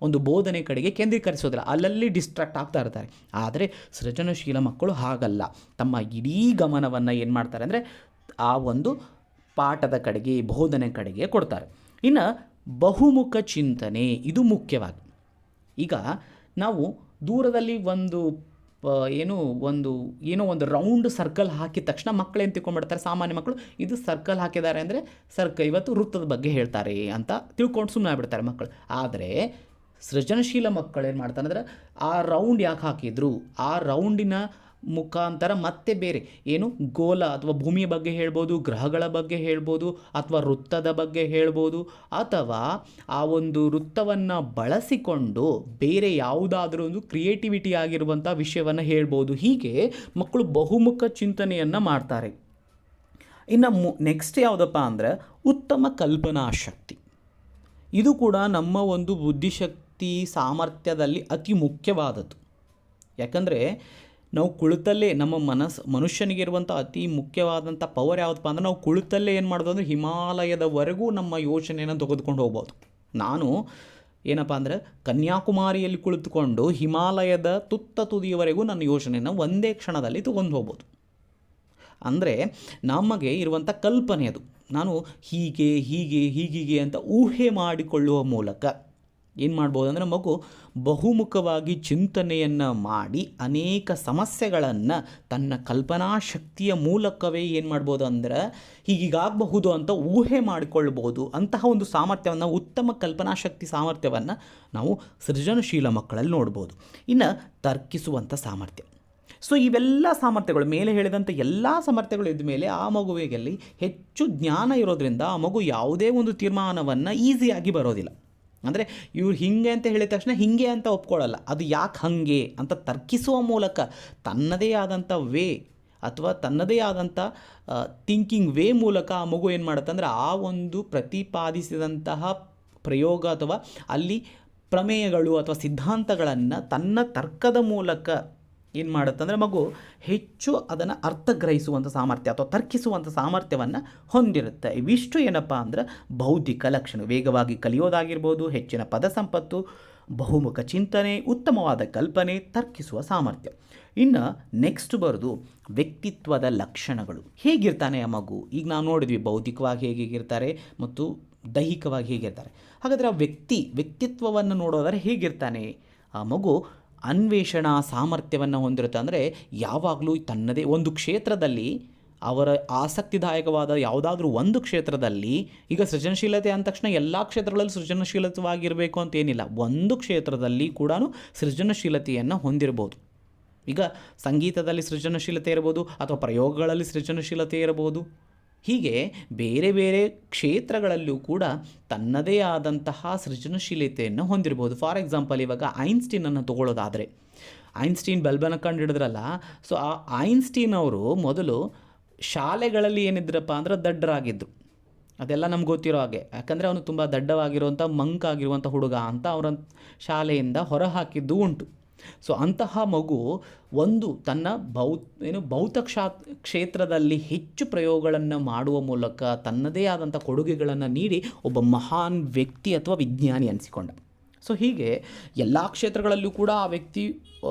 ಒಂದು ಬೋಧನೆ ಕಡೆಗೆ ಕೇಂದ್ರೀಕರಿಸೋದಿಲ್ಲ, ಅಲ್ಲಲ್ಲಿ ಡಿಸ್ಟ್ರಾಕ್ಟ್ ಆಗ್ತಾ ಇರ್ತಾರೆ. ಆದರೆ ಸೃಜನಶೀಲ ಮಕ್ಕಳು ಹಾಗಲ್ಲ. ತಮ್ಮ ಇಡೀ ಗಮನವನ್ನು ಏನು ಮಾಡ್ತಾರೆ ಅಂದರೆ ಆ ಒಂದು ಪಾಠದ ಕಡೆಗೆ, ಬೋಧನೆ ಕಡೆಗೆ ಕೊಡ್ತಾರೆ. ಇನ್ನು ಬಹುಮುಖ ಚಿಂತನೆ, ಇದು ಮುಖ್ಯವಾಗಿ. ಈಗ ನಾವು ದೂರದಲ್ಲಿ ಏನೋ ಒಂದು ರೌಂಡ್ ಸರ್ಕಲ್ ಹಾಕಿದ ತಕ್ಷಣ ಮಕ್ಕಳು ಏನು ತಿಳ್ಕೊಂಡ್ಬಿಡ್ತಾರೆ, ಸಾಮಾನ್ಯ ಮಕ್ಕಳು ಇದು ಸರ್ಕಲ್ ಹಾಕಿದ್ದಾರೆ ಅಂದರೆ ಇವತ್ತು ವೃತ್ತದ ಬಗ್ಗೆ ಹೇಳ್ತಾರೆ ಅಂತ ತಿಳ್ಕೊಂಡು ಸುಮ್ಮನೆ ಆಗ್ಬಿಡ್ತಾರೆ ಮಕ್ಕಳು. ಆದರೆ ಸೃಜನಶೀಲ ಮಕ್ಕಳು ಏನು ಮಾಡ್ತಾರೆ ಅಂದರೆ ಆ ರೌಂಡ್ ಯಾಕೆ ಹಾಕಿದ್ರು, ಆ ರೌಂಡಿನ ಮುಖಾಂತರ ಮತ್ತೆ ಬೇರೆ ಗೋಲ ಅಥವಾ ಭೂಮಿಯ ಬಗ್ಗೆ ಹೇಳ್ಬೋದು, ಗ್ರಹಗಳ ಬಗ್ಗೆ ಹೇಳ್ಬೋದು, ಅಥವಾ ವೃತ್ತದ ಬಗ್ಗೆ ಹೇಳ್ಬೋದು, ಅಥವಾ ಆ ಒಂದು ವೃತ್ತವನ್ನು ಬಳಸಿಕೊಂಡು ಬೇರೆ ಯಾವುದಾದ್ರೂ ಒಂದು ಕ್ರಿಯೇಟಿವಿಟಿ ಆಗಿರುವಂಥ ವಿಷಯವನ್ನು ಹೇಳ್ಬೋದು. ಹೀಗೆ ಮಕ್ಕಳು ಬಹುಮುಖ ಚಿಂತನೆಯನ್ನು ಮಾಡ್ತಾರೆ. ಇನ್ನು ನೆಕ್ಸ್ಟ್ ಯಾವುದಪ್ಪ ಅಂದರೆ ಉತ್ತಮ ಕಲ್ಪನಾ ಶಕ್ತಿ. ಇದು ಕೂಡ ನಮ್ಮ ಒಂದು ಬುದ್ಧಿಶಕ್ತಿ ಸಾಮರ್ಥ್ಯದಲ್ಲಿ ಅತಿ ಮುಖ್ಯವಾದದ್ದು. ಯಾಕಂದರೆ ನಾವು ಕುಳಿತಲ್ಲೇ ನಮ್ಮ ಮನುಷ್ಯನಿಗಿರುವಂಥ ಅತಿ ಮುಖ್ಯವಾದಂಥ ಪವರ್ ಯಾವುದಪ್ಪ ಅಂದರೆ ನಾವು ಕುಳಿತಲ್ಲೇ ಏನು ಮಾಡೋದು ಅಂದರೆ ಹಿಮಾಲಯದವರೆಗೂ ನಮ್ಮ ಯೋಚನೆಯನ್ನು ತೆಗೆದುಕೊಂಡು ಹೋಗ್ಬೋದು. ನಾನು ಏನಪ್ಪ ಅಂದರೆ ಕನ್ಯಾಕುಮಾರಿಯಲ್ಲಿ ಕುಳಿತುಕೊಂಡು ಹಿಮಾಲಯದ ತುದಿಯವರೆಗೂ ನನ್ನ ಯೋಚನೆಯನ್ನು ಒಂದೇ ಕ್ಷಣದಲ್ಲಿ ತಗೊಂಡು ಹೋಗ್ಬೋದು. ಅಂದರೆ ನಮಗೆ ಇರುವಂಥ ಕಲ್ಪನೆ ಅದು. ನಾನು ಹೀಗೆ ಅಂತ ಊಹೆ ಮಾಡಿಕೊಳ್ಳುವ ಮೂಲಕ ಏನು ಮಾಡ್ಬೋದು ಅಂದರೆ ಮಗು ಬಹುಮುಖವಾಗಿ ಚಿಂತನೆಯನ್ನು ಮಾಡಿ ಅನೇಕ ಸಮಸ್ಯೆಗಳನ್ನು ತನ್ನ ಕಲ್ಪನಾ ಶಕ್ತಿಯ ಮೂಲಕವೇ ಏನು ಮಾಡ್ಬೋದು ಅಂದರೆ ಹೀಗಾಗಬಹುದು ಅಂತ ಊಹೆ ಮಾಡಿಕೊಳ್ಬೋದು. ಅಂತಹ ಒಂದು ಸಾಮರ್ಥ್ಯವನ್ನು, ಉತ್ತಮ ಕಲ್ಪನಾ ಶಕ್ತಿ ಸಾಮರ್ಥ್ಯವನ್ನು ನಾವು ಸೃಜನಶೀಲ ಮಕ್ಕಳಲ್ಲಿ ನೋಡ್ಬೋದು. ಇನ್ನು ತರ್ಕಿಸುವಂಥ ಸಾಮರ್ಥ್ಯ. ಸೊ ಇವೆಲ್ಲ ಸಾಮರ್ಥ್ಯಗಳು, ಮೇಲೆ ಹೇಳಿದಂಥ ಎಲ್ಲ ಸಾಮರ್ಥ್ಯಗಳು ಇದ್ದ ಮೇಲೆ ಆ ಮಗುವಿಗೆ ಹೆಚ್ಚು ಜ್ಞಾನ ಇರೋದ್ರಿಂದ ಆ ಮಗು ಯಾವುದೇ ಒಂದು ತೀರ್ಮಾನವನ್ನು ಈಸಿಯಾಗಿ ಬರೋದಿಲ್ಲ. ಅಂದರೆ ಇವ್ರು ಹೀಗೆ ಅಂತ ಹೇಳಿದ ತಕ್ಷಣ ಹೀಗೆ ಅಂತ ಒಪ್ಕೊಳ್ಳಲ್ಲ. ಅದು ಯಾಕೆ ಹಾಗೆ ಅಂತ ತರ್ಕಿಸುವ ಮೂಲಕ ತನ್ನದೇ ಆದಂಥ ವೇ ಅಥವಾ ತನ್ನದೇ ಆದಂಥ ಥಿಂಕಿಂಗ್ ವೇ ಮೂಲಕ ಆ ಮಗು ಏನು ಮಾಡುತ್ತೆ ಅಂದರೆ ಆ ಒಂದು ಪ್ರತಿಪಾದಿಸಿದಂತಹ ಪ್ರಯೋಗ ಅಥವಾ ಅಲ್ಲಿ ಪ್ರಮೇಯಗಳು ಅಥವಾ ಸಿದ್ಧಾಂತಗಳನ್ನು ತನ್ನ ತರ್ಕದ ಮೂಲಕ ಏನು ಮಾಡುತ್ತೆ ಅಂದರೆ ಮಗು ಹೆಚ್ಚು ಅದನ್ನು ಅರ್ಥಗ್ರಹಿಸುವಂಥ ಸಾಮರ್ಥ್ಯ ಅಥವಾ ತರ್ಕಿಸುವಂಥ ಸಾಮರ್ಥ್ಯವನ್ನು ಹೊಂದಿರುತ್ತೆ. ಇವಿಷ್ಟು ಏನಪ್ಪ ಅಂದರೆ ಬೌದ್ಧಿಕ ಲಕ್ಷಣ. ವೇಗವಾಗಿ ಕಲಿಯೋದಾಗಿರ್ಬೋದು, ಹೆಚ್ಚಿನ ಪದ ಸಂಪತ್ತು, ಬಹುಮುಖ ಚಿಂತನೆ, ಉತ್ತಮವಾದ ಕಲ್ಪನೆ, ತರ್ಕಿಸುವ ಸಾಮರ್ಥ್ಯ. ಇನ್ನು ನೆಕ್ಸ್ಟ್ ಬರೋದು ವ್ಯಕ್ತಿತ್ವದ ಲಕ್ಷಣಗಳು. ಹೇಗಿರ್ತಾನೆ ಆ ಮಗು? ಈಗ ನಾವು ನೋಡಿದ್ವಿ ಬೌದ್ಧಿಕವಾಗಿ ಹೇಗಿರ್ತಾರೆ ಮತ್ತು ದೈಹಿಕವಾಗಿ ಹೇಗಿರ್ತಾರೆ. ಹಾಗಾದರೆ ಆ ವ್ಯಕ್ತಿತ್ವವನ್ನು ನೋಡೋದಾದ್ರೆ ಹೇಗಿರ್ತಾನೆ ಆ ಮಗು? ಅನ್ವೇಷಣಾ ಸಾಮರ್ಥ್ಯವನ್ನು ಹೊಂದಿರುತ್ತೆ. ಅಂದರೆ ಯಾವಾಗಲೂ ತನ್ನದೇ ಒಂದು ಕ್ಷೇತ್ರದಲ್ಲಿ ಅವರ ಆಸಕ್ತಿದಾಯಕವಾದ ಯಾವುದಾದ್ರೂ ಒಂದು ಕ್ಷೇತ್ರದಲ್ಲಿ, ಈಗ ಸೃಜನಶೀಲತೆ ಅಂದ ತಕ್ಷಣ ಎಲ್ಲ ಕ್ಷೇತ್ರಗಳಲ್ಲಿ ಸೃಜನಶೀಲತೆವಾಗಿರಬೇಕು ಅಂತೇನಿಲ್ಲ, ಒಂದು ಕ್ಷೇತ್ರದಲ್ಲಿ ಕೂಡ ಸೃಜನಶೀಲತೆಯನ್ನು ಹೊಂದಿರ್ಬೋದು. ಈಗ ಸಂಗೀತದಲ್ಲಿ ಸೃಜನಶೀಲತೆ ಇರ್ಬೋದು, ಅಥವಾ ಪ್ರಯೋಗಗಳಲ್ಲಿ ಸೃಜನಶೀಲತೆ ಇರ್ಬೋದು, ಹೀಗೆ ಬೇರೆ ಬೇರೆ ಕ್ಷೇತ್ರಗಳಲ್ಲೂ ಕೂಡ ತನ್ನದೇ ಆದಂತಹ ಸೃಜನಶೀಲತೆಯನ್ನು ಹೊಂದಿರ್ಬೋದು. ಫಾರ್ ಎಕ್ಸಾಂಪಲ್, ಇವಾಗ ಐನ್ಸ್ಟೀನನ್ನು ತಗೊಳ್ಳೋದಾದರೆ, ಐನ್ಸ್ಟೀನ್ ಬಲ್ಬನ್ನು ಕಂಡು ಹಿಡಿದ್ರಲ್ಲ, ಸೊ ಆ ಐನ್ಸ್ಟೀನ್ ಅವರು ಮೊದಲು ಶಾಲೆಗಳಲ್ಲಿ ಏನಿದ್ರಪ್ಪ ಅಂದ್ರೆ ದಡ್ಡರಾಗಿದ್ದರು. ಅದೆಲ್ಲ ನಮ್ಗೆ ಗೊತ್ತಿರೋ ಹಾಗೆ, ಯಾಕಂದರೆ ಅವನು ತುಂಬ ದಡ್ಡವಾಗಿರುವಂಥ ಮಂಕಾಗಿರುವಂಥ ಹುಡುಗ ಅಂತ ಅವರ ಶಾಲೆಯಿಂದ ಹೊರಹಾಕಿದ್ದು ಉಂಟು. ಸೊ ಅಂತಹ ಮಗು ತನ್ನ ಭೌತ ಕ್ಷೇತ್ರದಲ್ಲಿ ಹೆಚ್ಚು ಪ್ರಯೋಗಗಳನ್ನು ಮಾಡುವ ಮೂಲಕ ತನ್ನದೇ ಆದಂಥ ಕೊಡುಗೆಗಳನ್ನು ನೀಡಿ ಒಬ್ಬ ಮಹಾನ್ ವ್ಯಕ್ತಿ ಅಥವಾ ವಿಜ್ಞಾನಿ ಅನಿಸಿಕೊಂಡ. ಸೊ ಹೀಗೆ ಎಲ್ಲ ಕ್ಷೇತ್ರಗಳಲ್ಲೂ ಕೂಡ ಆ ವ್ಯಕ್ತಿ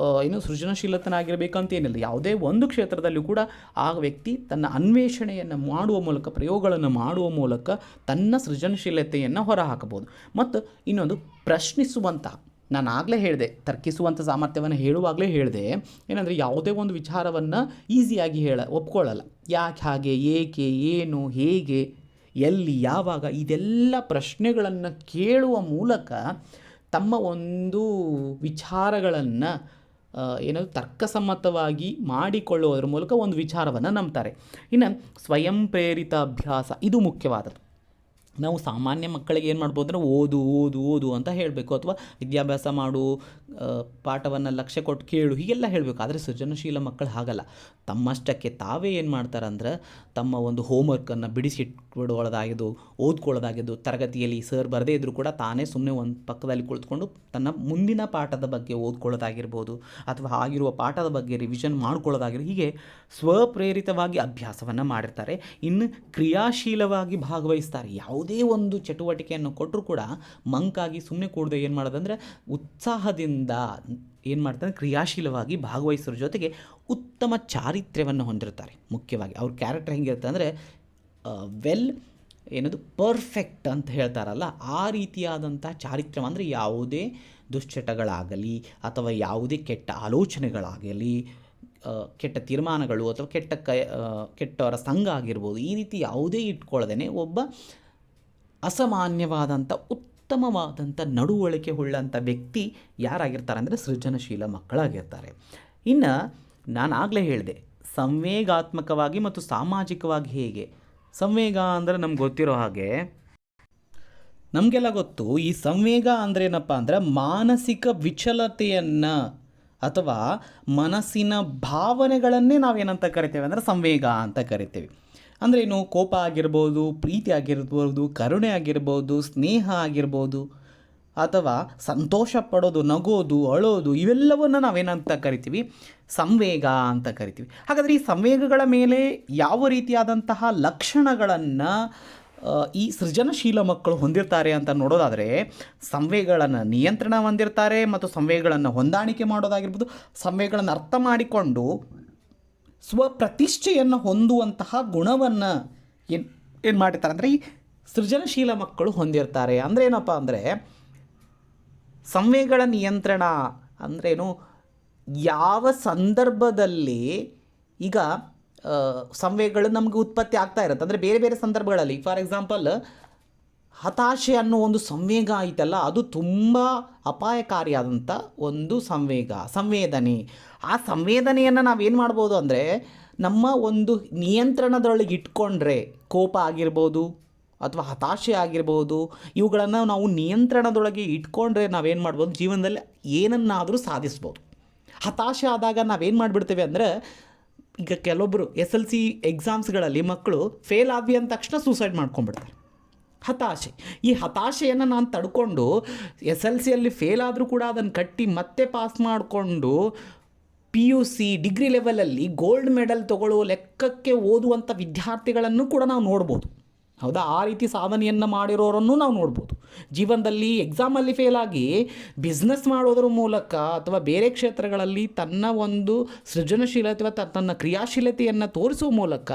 ಸೃಜನಶೀಲತನಾಗಿರಬೇಕಂತೇನಿಲ್ಲ. ಯಾವುದೇ ಒಂದು ಕ್ಷೇತ್ರದಲ್ಲೂ ಕೂಡ ಆ ವ್ಯಕ್ತಿ ತನ್ನ ಅನ್ವೇಷಣೆಯನ್ನು ಮಾಡುವ ಮೂಲಕ, ಪ್ರಯೋಗಗಳನ್ನು ಮಾಡುವ ಮೂಲಕ ತನ್ನ ಸೃಜನಶೀಲತೆಯನ್ನು ಹೊರಹಾಕಬಹುದು. ಮತ್ತು ಇನ್ನೊಂದು, ಪ್ರಶ್ನಿಸುವಂತಹ, ನಾನು ಆಗಲೇ ಹೇಳಿದೆ, ತರ್ಕಿಸುವಂಥ ಸಾಮರ್ಥ್ಯವನ್ನು ಹೇಳುವಾಗಲೇ ಹೇಳಿದೆ, ಏನಂದರೆ ಯಾವುದೇ ಒಂದು ವಿಚಾರವನ್ನು ಈಸಿಯಾಗಿ ಒಪ್ಕೊಳ್ಳಲ್ಲ. ಯಾಕೆ ಹಾಗೆ, ಏಕೆ, ಏನು, ಹೇಗೆ, ಎಲ್ಲಿ, ಯಾವಾಗ, ಇದೆಲ್ಲ ಪ್ರಶ್ನೆಗಳನ್ನು ಕೇಳುವ ಮೂಲಕ ತಮ್ಮ ಒಂದು ವಿಚಾರಗಳನ್ನು ತರ್ಕಸಮ್ಮತವಾಗಿ ಮಾಡಿಕೊಳ್ಳುವುದರ ಮೂಲಕ ಒಂದು ವಿಚಾರವನ್ನು ನಂಬ್ತಾರೆ. ಇನ್ನು ಸ್ವಯಂ ಪ್ರೇರಿತ ಅಭ್ಯಾಸ, ಇದು ಮುಖ್ಯವಾದದ್ದು. ನಾವು ಸಾಮಾನ್ಯ ಮಕ್ಕಳಿಗೆ ಏನು ಮಾಡ್ಬೋದು ಅಂದರೆ ಓದು ಓದು ಓದು ಅಂತ ಹೇಳಬೇಕು, ಅಥವಾ ವಿದ್ಯಾಭ್ಯಾಸ ಮಾಡು, ಪಾಠವನ್ನು ಲಕ್ಷ್ಯ ಕೊಟ್ಟು ಕೇಳು, ಹೀಗೆಲ್ಲ ಹೇಳಬೇಕು. ಆದರೆ ಸೃಜನಶೀಲ ಮಕ್ಕಳು ಹಾಗಲ್ಲ. ತಮ್ಮಷ್ಟಕ್ಕೆ ತಾವೇ ಏನು ಮಾಡ್ತಾರೆ ಅಂದರೆ ತಮ್ಮ ಒಂದು ಹೋಮ್ವರ್ಕನ್ನು ಬಿಡಿಸಿಟ್ಬಿಡೋದಾಗಿದ್ದು, ಓದ್ಕೊಳ್ಳೋದಾಗಿದ್ದು, ತರಗತಿಯಲ್ಲಿ ಸರ್ ಬರದೇ ಇದ್ದರೂ ಕೂಡ ತಾನೇ ಸುಮ್ಮನೆ ಒಂದು ಪಕ್ಕದಲ್ಲಿ ಕುಳಿತುಕೊಂಡು ತನ್ನ ಮುಂದಿನ ಪಾಠದ ಬಗ್ಗೆ ಓದ್ಕೊಳ್ಳೋದಾಗಿರ್ಬೋದು, ಅಥವಾ ಆಗಿರುವ ಪಾಠದ ಬಗ್ಗೆ ರಿವಿಷನ್ ಮಾಡ್ಕೊಳ್ಳೋದಾಗಿರ್ಬೋದು. ಹೀಗೆ ಸ್ವಪ್ರೇರಿತವಾಗಿ ಅಭ್ಯಾಸವನ್ನು ಮಾಡಿರ್ತಾರೆ. ಇನ್ನು ಕ್ರಿಯಾಶೀಲವಾಗಿ ಭಾಗವಹಿಸ್ತಾರೆ. ಯಾವುದೇ ಒಂದು ಚಟುವಟಿಕೆಯನ್ನು ಕೊಟ್ಟರೂ ಕೂಡ ಮಂಕಾಗಿ ಸುಮ್ಮನೆ ಕೂಡದೆ ಏನು ಮಾಡೋದಂದರೆ ಉತ್ಸಾಹದಿಂದ ಏನು ಮಾಡ್ತಾರೆ, ಕ್ರಿಯಾಶೀಲವಾಗಿ ಭಾಗವಹಿಸೋದ್ರ ಜೊತೆಗೆ ಉತ್ತಮ ಚಾರಿತ್ರ್ಯವನ್ನು ಹೊಂದಿರ್ತಾರೆ. ಮುಖ್ಯವಾಗಿ ಅವ್ರ ಕ್ಯಾರೆಕ್ಟರ್ ಹೆಂಗಿರುತ್ತೆ ಅಂದರೆ ಪರ್ಫೆಕ್ಟ್ ಅಂತ ಹೇಳ್ತಾರಲ್ಲ, ಆ ರೀತಿಯಾದಂಥ ಚಾರಿತ್ರ್ಯ. ಅಂದರೆ ಯಾವುದೇ ದುಶ್ಚಟಗಳಾಗಲಿ ಅಥವಾ ಯಾವುದೇ ಕೆಟ್ಟ ಆಲೋಚನೆಗಳಾಗಲಿ, ಕೆಟ್ಟ ತೀರ್ಮಾನಗಳು ಅಥವಾ ಕೆಟ್ಟವರ ಸಂಘ ಆಗಿರ್ಬೋದು, ಈ ರೀತಿ ಯಾವುದೇ ಇಟ್ಕೊಳ್ಳದೇನೆ ಒಬ್ಬ ಅಸಾಮಾನ್ಯವಾದಂಥ ಉತ್ತಮವಾದಂಥ ನಡವಳಿಕೆ ಉಳ್ಳಂಥ ವ್ಯಕ್ತಿ ಯಾರಾಗಿರ್ತಾರೆ ಅಂದರೆ ಸೃಜನಶೀಲ ಮಕ್ಕಳಾಗಿರ್ತಾರೆ. ಇನ್ನು ನಾನು ಆಗಲೇ ಹೇಳಿದೆ, ಸಂವೇಗಾತ್ಮಕವಾಗಿ ಮತ್ತು ಸಾಮಾಜಿಕವಾಗಿ ಹೇಗೆ. ಸಂವೇಗ ಅಂದರೆ ನಮ್ಗೆ ಗೊತ್ತಿರೋ ಹಾಗೆ, ನಮಗೆಲ್ಲ ಗೊತ್ತು, ಈ ಸಂವೇಗ ಅಂದರೆ ಏನಪ್ಪ ಅಂದರೆ ಮಾನಸಿಕ ವಿಚಲತೆಯನ್ನು ಅಥವಾ ಮನಸ್ಸಿನ ಭಾವನೆಗಳನ್ನೇ ನಾವೇನಂತ ಕರಿತೇವೆ ಅಂದರೆ ಸಂವೇಗ ಅಂತ ಕರಿತೇವೆ. ಅಂದರೆ ಏನು, ಕೋಪ ಆಗಿರ್ಬೋದು, ಪ್ರೀತಿ ಆಗಿರ್ಬೋದು, ಕರುಣೆ ಆಗಿರ್ಬೋದು, ಸ್ನೇಹ ಆಗಿರ್ಬೋದು, ಅಥವಾ ಸಂತೋಷ ಪಡೋದು, ನಗೋದು, ಅಳೋದು, ಇವೆಲ್ಲವನ್ನು ನಾವೇನಂತ ಕರಿತೀವಿ, ಸಂವೇಗ ಅಂತ ಕರಿತೀವಿ. ಹಾಗಾದರೆ ಈ ಸಂವೇಗಗಳ ಮೇಲೆ ಯಾವ ರೀತಿಯಾದಂತಹ ಲಕ್ಷಣಗಳನ್ನು ಈ ಸೃಜನಶೀಲ ಮಕ್ಕಳು ಹೊಂದಿರ್ತಾರೆ ಅಂತ ನೋಡೋದಾದರೆ, ಸಂವೇಗಗಳನ್ನು ನಿಯಂತ್ರಣ ಹೊಂದಿರ್ತಾರೆ ಮತ್ತು ಸಂವೇಗಗಳನ್ನು ಹೊಂದಾಣಿಕೆ ಮಾಡೋದಾಗಿರ್ಬೋದು, ಸಂವೇಗಗಳನ್ನು ಅರ್ಥ ಮಾಡಿಕೊಂಡು ಸ್ವಪ್ರತಿಷ್ಠೆಯನ್ನು ಹೊಂದುವಂತಹ ಗುಣವನ್ನು ಏನು ಮಾಡಿರ್ತಾರೆ ಅಂದರೆ ಈ ಸೃಜನಶೀಲ ಮಕ್ಕಳು ಹೊಂದಿರ್ತಾರೆ. ಅಂದರೆ ಏನಪ್ಪ ಅಂದರೆ ಸಂವೇಗಗಳ ನಿಯಂತ್ರಣ ಅಂದ್ರೇನು, ಯಾವ ಸಂದರ್ಭದಲ್ಲಿ ಈಗ ಸಂವೇಗಗಳು ನಮಗೆ ಉತ್ಪತ್ತಿ ಆಗ್ತಾ ಇರುತ್ತೆ ಅಂದರೆ ಬೇರೆ ಬೇರೆ ಸಂದರ್ಭಗಳಲ್ಲಿ. ಫಾರ್ ಎಕ್ಸಾಂಪಲ್, ಹತಾಶೆ ಅನ್ನೋ ಒಂದು ಸಂವೇಗ ಐತಲ್ಲ, ಅದು ತುಂಬ ಅಪಾಯಕಾರಿಯಾದಂಥ ಒಂದು ಸಂವೇದನೆ. ಆ ಸಂವೇದನೆಯನ್ನು ನಾವೇನು ಮಾಡ್ಬೋದು ಅಂದರೆ ನಮ್ಮ ಒಂದು ನಿಯಂತ್ರಣದೊಳಗೆ ಇಟ್ಕೊಂಡ್ರೆ, ಕೋಪ ಆಗಿರ್ಬೋದು ಅಥವಾ ಹತಾಶೆ ಆಗಿರ್ಬೋದು, ಇವುಗಳನ್ನು ನಾವು ನಿಯಂತ್ರಣದೊಳಗೆ ಇಟ್ಕೊಂಡ್ರೆ ನಾವೇನು ಮಾಡ್ಬೋದು, ಜೀವನದಲ್ಲಿ ಏನನ್ನಾದರೂ ಸಾಧಿಸ್ಬೋದು. ಹತಾಶೆ ಆದಾಗ ನಾವೇನು ಮಾಡಿಬಿಡ್ತೇವೆ ಅಂದರೆ, ಈಗ ಕೆಲವೊಬ್ಬರು SLC ಎಕ್ಸಾಮ್ಸ್ಗಳಲ್ಲಿ ಮಕ್ಕಳು ಫೇಲ್ ಆದ್ವಿ ಅಂದ ತಕ್ಷಣ ಸೂಸೈಡ್ ಮಾಡ್ಕೊಂಡ್ಬಿಡ್ತಾರೆ. ಹತಾಶೆ, ಈ ಹತಾಶೆಯನ್ನು ನಾನು ತಡ್ಕೊಂಡು SLCಯಲ್ಲಿ ಫೇಲ್ ಆದರೂ ಕೂಡ ಅದನ್ನು ಕಟ್ಟಿ ಮತ್ತೆ ಪಾಸ್ ಮಾಡಿಕೊಂಡು PUC ಡಿಗ್ರಿ ಲೆವೆಲಲ್ಲಿ ಗೋಲ್ಡ್ ಮೆಡಲ್ ತಗೊಳ್ಳುವ ಲೆಕ್ಕಕ್ಕೆ ಓದುವಂಥ ವಿದ್ಯಾರ್ಥಿಗಳನ್ನು ಕೂಡ ನಾವು ನೋಡ್ಬೋದು. ಹೌದಾ? ಆ ರೀತಿ ಸಾಧನೆಯನ್ನು ಮಾಡಿರೋರನ್ನು ನಾವು ನೋಡ್ಬೋದು. ಜೀವನದಲ್ಲಿ ಎಕ್ಸಾಮಲ್ಲಿ ಫೇಲಾಗಿ ಬಿಸ್ನೆಸ್ ಮಾಡೋದ್ರ ಮೂಲಕ ಅಥವಾ ಬೇರೆ ಕ್ಷೇತ್ರಗಳಲ್ಲಿ ತನ್ನ ಒಂದು ಸೃಜನಶೀಲತೆ ಅಥವಾ ತನ್ನ ಕ್ರಿಯಾಶೀಲತೆಯನ್ನು ತೋರಿಸುವ ಮೂಲಕ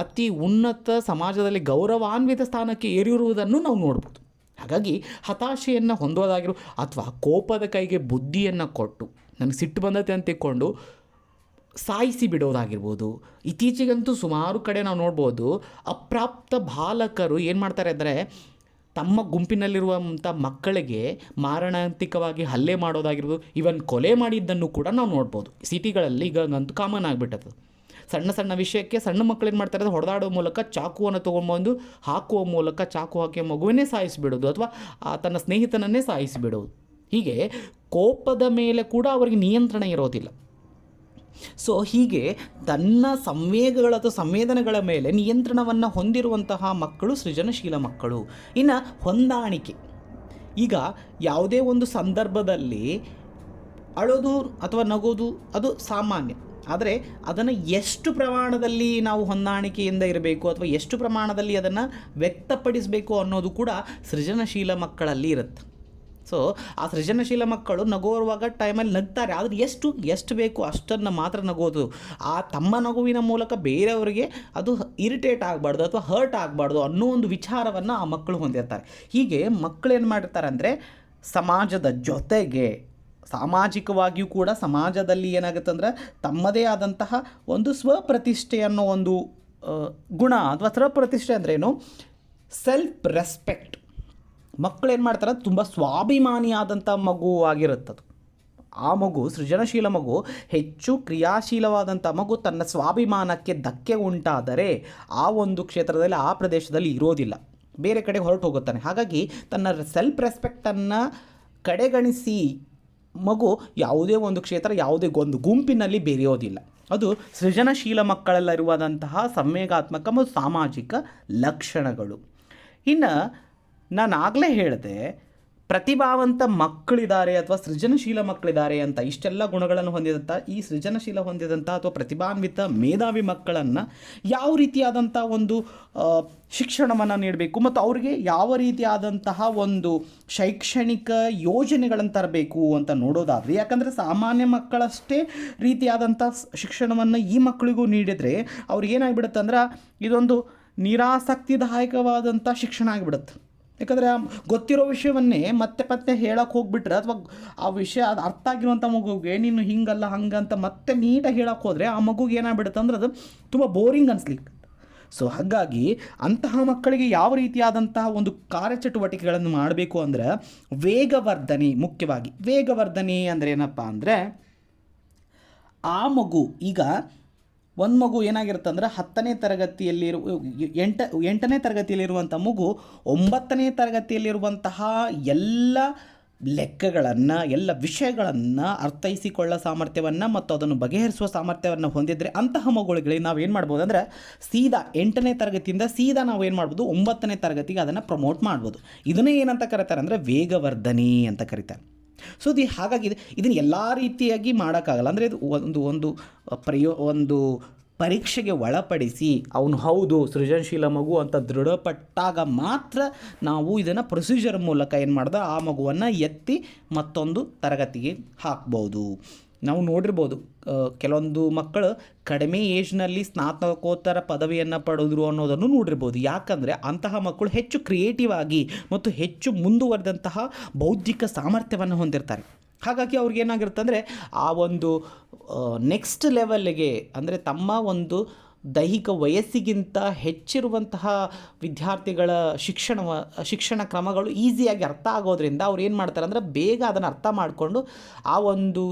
ಅತಿ ಉನ್ನತ ಸಮಾಜದಲ್ಲಿ ಗೌರವಾನ್ವಿತ ಸ್ಥಾನಕ್ಕೆ ಏರಿರುವುದನ್ನು ನಾವು ನೋಡ್ಬೋದು. ಹಾಗಾಗಿ ಹತಾಶೆಯನ್ನು ಹೊಂದೋದಾಗಿರೋ ಅಥವಾ ಕೋಪದ ಕೈಗೆ ಬುದ್ಧಿಯನ್ನು ಕೊಟ್ಟು ನನಗೆ ಸಿಟ್ಟು ಬಂದತೆ ಅಂತ ತಿಳ್ಕೊಂಡು ಸಾಯಿಸಿ ಬಿಡೋದಾಗಿರ್ಬೋದು. ಇತ್ತೀಚೆಗಂತೂ ಸುಮಾರು ಕಡೆ ನಾವು ನೋಡ್ಬೋದು, ಅಪ್ರಾಪ್ತ ಬಾಲಕರು ಏನು ಮಾಡ್ತಾರೆ ಅಂದರೆ ತಮ್ಮ ಗುಂಪಿನಲ್ಲಿರುವಂಥ ಮಕ್ಕಳಿಗೆ ಮಾರಣಾಂತಿಕವಾಗಿ ಹಲ್ಲೆ ಮಾಡೋದಾಗಿರ್ಬೋದು, ಇವನ್ ಕೊಲೆ ಮಾಡಿದ್ದನ್ನು ಕೂಡ ನಾವು ನೋಡ್ಬೋದು. ಸಿಟಿಗಳಲ್ಲಿ ಈಗ ಅಂತೂ ಕಾಮನ್ ಆಗಿಬಿಟ್ಟದು. ಸಣ್ಣ ಸಣ್ಣ ವಿಷಯಕ್ಕೆ ಸಣ್ಣ ಮಕ್ಕಳು ಏನು ಮಾಡ್ತಾರೆ, ಹೊಡೆದಾಡೋ ಮೂಲಕ ಚಾಕುವನ್ನು ತೊಗೊಂಬಂದು ಹಾಕುವ ಮೂಲಕ ಚಾಕು ಹಾಕಿ ಮಗುವನ್ನೇ ಸಾಯಿಸಿಬಿಡೋದು ಅಥವಾ ತನ್ನ ಸ್ನೇಹಿತನನ್ನೇ ಸಾಯಿಸಿಬಿಡೋದು. ಹೀಗೆ ಕೋಪದ ಮೇಲೆ ಕೂಡ ಅವರಿಗೆ ನಿಯಂತ್ರಣ ಇರೋದಿಲ್ಲ. ಸೊ ಹೀಗೆ ತನ್ನ ಸಂವೇಗಗಳ ಅಥವಾ ಸಂವೇದನೆಗಳ ಮೇಲೆ ನಿಯಂತ್ರಣವನ್ನು ಹೊಂದಿರುವಂತಹ ಮಕ್ಕಳು ಸೃಜನಶೀಲ ಮಕ್ಕಳು. ಇನ್ನು ಹೊಂದಾಣಿಕೆ, ಈಗ ಯಾವುದೇ ಒಂದು ಸಂದರ್ಭದಲ್ಲಿ ಅಳೋದು ಅಥವಾ ನಗೋದು ಅದು ಸಾಮಾನ್ಯ, ಆದರೆ ಅದನ್ನು ಎಷ್ಟು ಪ್ರಮಾಣದಲ್ಲಿ ನಾವು ಹೊಂದಾಣಿಕೆಯಿಂದ ಇರಬೇಕು ಅಥವಾ ಎಷ್ಟು ಪ್ರಮಾಣದಲ್ಲಿ ಅದನ್ನು ವ್ಯಕ್ತಪಡಿಸಬೇಕು ಅನ್ನೋದು ಕೂಡ ಸೃಜನಶೀಲ ಮಕ್ಕಳಲ್ಲಿ ಇರುತ್ತೆ. ಸೊ ಆ ಸೃಜನಶೀಲ ಮಕ್ಕಳು ನಗುವಾಗ ಟೈಮಲ್ಲಿ ನಗ್ತಾರೆ, ಆದರೆ ಎಷ್ಟು ಬೇಕು ಅಷ್ಟನ್ನು ಮಾತ್ರ ನಗೋದು. ಆ ತಮ್ಮ ನಗುವಿನ ಮೂಲಕ ಬೇರೆಯವರಿಗೆ ಅದು ಇರಿಟೇಟ್ ಆಗಬಾರ್ದು ಅಥವಾ ಹರ್ಟ್ ಆಗಬಾರ್ದು ಅನ್ನೋ ಒಂದು ವಿಚಾರವನ್ನು ಆ ಮಕ್ಕಳು ಹೊಂದಿರ್ತಾರೆ. ಹೀಗೆ ಮಕ್ಕಳು ಏನು ಮಾಡಿರ್ತಾರೆ ಅಂದರೆ ಸಮಾಜದ ಜೊತೆಗೆ ಸಾಮಾಜಿಕವಾಗಿಯೂ ಕೂಡ ಸಮಾಜದಲ್ಲಿ ಏನಾಗುತ್ತೆ ಅಂದರೆ ತಮ್ಮದೇ ಆದಂತಹ ಒಂದು ಸ್ವಪ್ರತಿಷ್ಠೆ ಅನ್ನೋ ಒಂದು ಗುಣ ಅಥವಾ ಸ್ವಪ್ರತಿಷ್ಠೆ ಅಂದ್ರೇನು, ಸೆಲ್ಫ್ ರೆಸ್ಪೆಕ್ಟ್. ಮಕ್ಕಳು ಏನು ಮಾಡ್ತಾರೆ, ತುಂಬ ಸ್ವಾಭಿಮಾನಿಯಾದಂಥ ಮಗು ಆಗಿರುತ್ತದು. ಆ ಮಗು, ಸೃಜನಶೀಲ ಮಗು, ಹೆಚ್ಚು ಕ್ರಿಯಾಶೀಲವಾದಂಥ ಮಗು ತನ್ನ ಸ್ವಾಭಿಮಾನಕ್ಕೆ ಧಕ್ಕೆ ಉಂಟಾದರೆ ಆ ಒಂದು ಕ್ಷೇತ್ರದಲ್ಲಿ ಆ ಪ್ರದೇಶದಲ್ಲಿ ಇರೋದಿಲ್ಲ, ಬೇರೆ ಕಡೆ ಹೊರಟು ಹೋಗುತ್ತಾನೆ. ಹಾಗಾಗಿ ತನ್ನ ಸೆಲ್ಫ್ ರೆಸ್ಪೆಕ್ಟನ್ನು ಕಡೆಗಣಿಸಿ ಮಗು ಯಾವುದೇ ಒಂದು ಕ್ಷೇತ್ರ, ಯಾವುದೇ ಒಂದು ಗುಂಪಿನಲ್ಲಿ ಬೆರೆಯೋದಿಲ್ಲ. ಅದು ಸೃಜನಶೀಲ ಮಕ್ಕಳಲ್ಲಿರುವಂತಹ ಸಂವೇಗಾತ್ಮಕ ಮತ್ತು ಸಾಮಾಜಿಕ ಲಕ್ಷಣಗಳು. ಇನ್ನು ನಾನು ಆಗಲೇ ಹೇಳಿದೆ, ಪ್ರತಿಭಾವಂತ ಮಕ್ಕಳಿದ್ದಾರೆ ಅಥವಾ ಸೃಜನಶೀಲ ಮಕ್ಕಳಿದ್ದಾರೆ ಅಂತ, ಇಷ್ಟೆಲ್ಲ ಗುಣಗಳನ್ನು ಹೊಂದಿದಂಥ ಈ ಸೃಜನಶೀಲ ಹೊಂದಿದಂಥ ಅಥವಾ ಪ್ರತಿಭಾನ್ವಿತ ಮೇಧಾವಿ ಮಕ್ಕಳನ್ನು ಯಾವ ರೀತಿಯಾದಂಥ ಒಂದು ಶಿಕ್ಷಣವನ್ನು ನೀಡಬೇಕು ಮತ್ತು ಅವರಿಗೆ ಯಾವ ರೀತಿಯಾದಂತಹ ಒಂದು ಶೈಕ್ಷಣಿಕ ಯೋಜನೆಗಳನ್ನು ತರಬೇಕು ಅಂತ ನೋಡೋದಾದರೆ, ಯಾಕಂದರೆ ಸಾಮಾನ್ಯ ಮಕ್ಕಳಷ್ಟೇ ರೀತಿಯಾದಂಥ ಶಿಕ್ಷಣವನ್ನು ಈ ಮಕ್ಕಳಿಗೂ ನೀಡಿದರೆ ಅವ್ರಿಗೇನಾಗಿಬಿಡುತ್ತೆ ಅಂದ್ರೆ ಇದೊಂದು ನಿರಾಸಕ್ತಿದಾಯಕವಾದಂಥ ಶಿಕ್ಷಣ ಆಗಿಬಿಡುತ್ತೆ. ಯಾಕಂದರೆ ಗೊತ್ತಿರೋ ವಿಷಯವನ್ನೇ ಮತ್ತೆ ಹೇಳೋಕ್ಕೆ ಹೋಗ್ಬಿಟ್ರೆ ಅಥವಾ ಆ ವಿಷಯ ಅದು ಅರ್ಥ ಆಗಿರುವಂಥ ಮಗುವಿಗೆ ನೀನು ಹಿಂಗಲ್ಲ ಹಂಗಂತ ಮತ್ತೆ ನೀಟಾಗಿ ಹೇಳೋಕ್ಕೆ ಹೋದರೆ ಆ ಮಗುಗೆ ಏನಾಗ್ಬಿಡುತ್ತೆ ಅಂದ್ರೆ ಅದು ತುಂಬ ಬೋರಿಂಗ್ ಅನಿಸ್ಲಿಕ್ಕೆ. ಸೊ ಹಾಗಾಗಿ ಅಂತಹ ಮಕ್ಕಳಿಗೆ ಯಾವ ರೀತಿಯಾದಂತಹ ಒಂದು ಕಾರ್ಯಚಟುವಟಿಕೆಗಳನ್ನು ಮಾಡಬೇಕು ಅಂದರೆ ವೇಗವರ್ಧನೆ, ಮುಖ್ಯವಾಗಿ ವೇಗವರ್ಧನೆ ಅಂದರೆ ಏನಪ್ಪ ಅಂದರೆ ಆ ಮಗು, ಈಗ ಒಂದು ಮಗು ಏನಾಗಿರುತ್ತೆ ಅಂದರೆ 10ನೇ ತರಗತಿಯಲ್ಲಿರುವ 8ನೇ ತರಗತಿಯಲ್ಲಿರುವಂಥ ಮಗು 9ನೇ ತರಗತಿಯಲ್ಲಿರುವಂತಹ ಎಲ್ಲ ಲೆಕ್ಕಗಳನ್ನು, ಎಲ್ಲ ವಿಷಯಗಳನ್ನು ಅರ್ಥೈಸಿಕೊಳ್ಳೋ ಸಾಮರ್ಥ್ಯವನ್ನು ಮತ್ತು ಅದನ್ನು ಬಗೆಹರಿಸುವ ಸಾಮರ್ಥ್ಯವನ್ನು ಹೊಂದಿದರೆ ಅಂತಹ ಮಗುಗಳಿಗೆ ನಾವು ಏನು ಮಾಡ್ಬೋದು ಅಂದರೆ ಸೀದಾ 8ನೇ ತರಗತಿಯಿಂದ ಸೀದಾ ನಾವು ಏನು ಮಾಡ್ಬೋದು 9ನೇ ತರಗತಿಗೆ ಅದನ್ನು ಪ್ರಮೋಟ್ ಮಾಡ್ಬೋದು. ಇದನ್ನೇ ಏನಂತ ಕರೀತಾರೆ ಅಂದರೆ ವೇಗವರ್ಧನೆ ಅಂತ ಕರೀತಾರೆ. ಸೊ ಹಾಗಾಗಿ ಇದನ್ನು ಎಲ್ಲ ರೀತಿಯಾಗಿ ಮಾಡೋಕ್ಕಾಗಲ್ಲ. ಅಂದರೆ ಇದು ಒಂದು ಪರೀಕ್ಷೆಗೆ ಒಳಪಡಿಸಿ ಅವನು ಹೌದು ಸೃಜನಶೀಲ ಮಗು ಅಂತ ದೃಢಪಟ್ಟಾಗ ಮಾತ್ರ ನಾವು ಇದನ್ನು ಪ್ರೊಸೀಜರ್ ಮೂಲಕ ಏನು ಮಾಡ್ದೆ ಆ ಮಗುವನ್ನು ಎತ್ತಿ ಮತ್ತೊಂದು ತರಗತಿಗೆ ಹಾಕ್ಬೋದು. ನಾವು ನೋಡಿರ್ಬೋದು ಕೆಲವೊಂದು ಮಕ್ಕಳು ಕಡಿಮೆ ಏಜ್ನಲ್ಲಿ ಸ್ನಾತಕೋತ್ತರ ಪದವಿಯನ್ನು ಪಡೆದ್ರು ಅನ್ನೋದನ್ನು ನೋಡಿರ್ಬೋದು. ಯಾಕಂದರೆ ಅಂತಹ ಮಕ್ಕಳು ಹೆಚ್ಚು ಕ್ರಿಯೇಟಿವ್ ಆಗಿ ಮತ್ತು ಹೆಚ್ಚು ಮುಂದುವರೆದಂತಹ ಬೌದ್ಧಿಕ ಸಾಮರ್ಥ್ಯವನ್ನು ಹೊಂದಿರ್ತಾರೆ. ಹಾಗಾಗಿ ಅವ್ರಿಗೇನಾಗಿರುತ್ತೆ ಅಂದರೆ ಆ ಒಂದು ನೆಕ್ಸ್ಟ್ ಲೆವೆಲ್ಗೆ, ಅಂದರೆ ತಮ್ಮ ಒಂದು ದೈಹಿಕ ವಯಸ್ಸಿಗಿಂತ ಹೆಚ್ಚಿರುವಂತಹ ವಿದ್ಯಾರ್ಥಿಗಳ ಶಿಕ್ಷಣ ಕ್ರಮಗಳು ಈಸಿಯಾಗಿ ಅರ್ಥ ಆಗೋದ್ರಿಂದ ಅವ್ರು ಏನು ಮಾಡ್ತಾರೆ ಅಂದರೆ ಬೇಗ ಅದನ್ನು ಅರ್ಥ ಮಾಡಿಕೊಂಡು ಆ ಒಂದು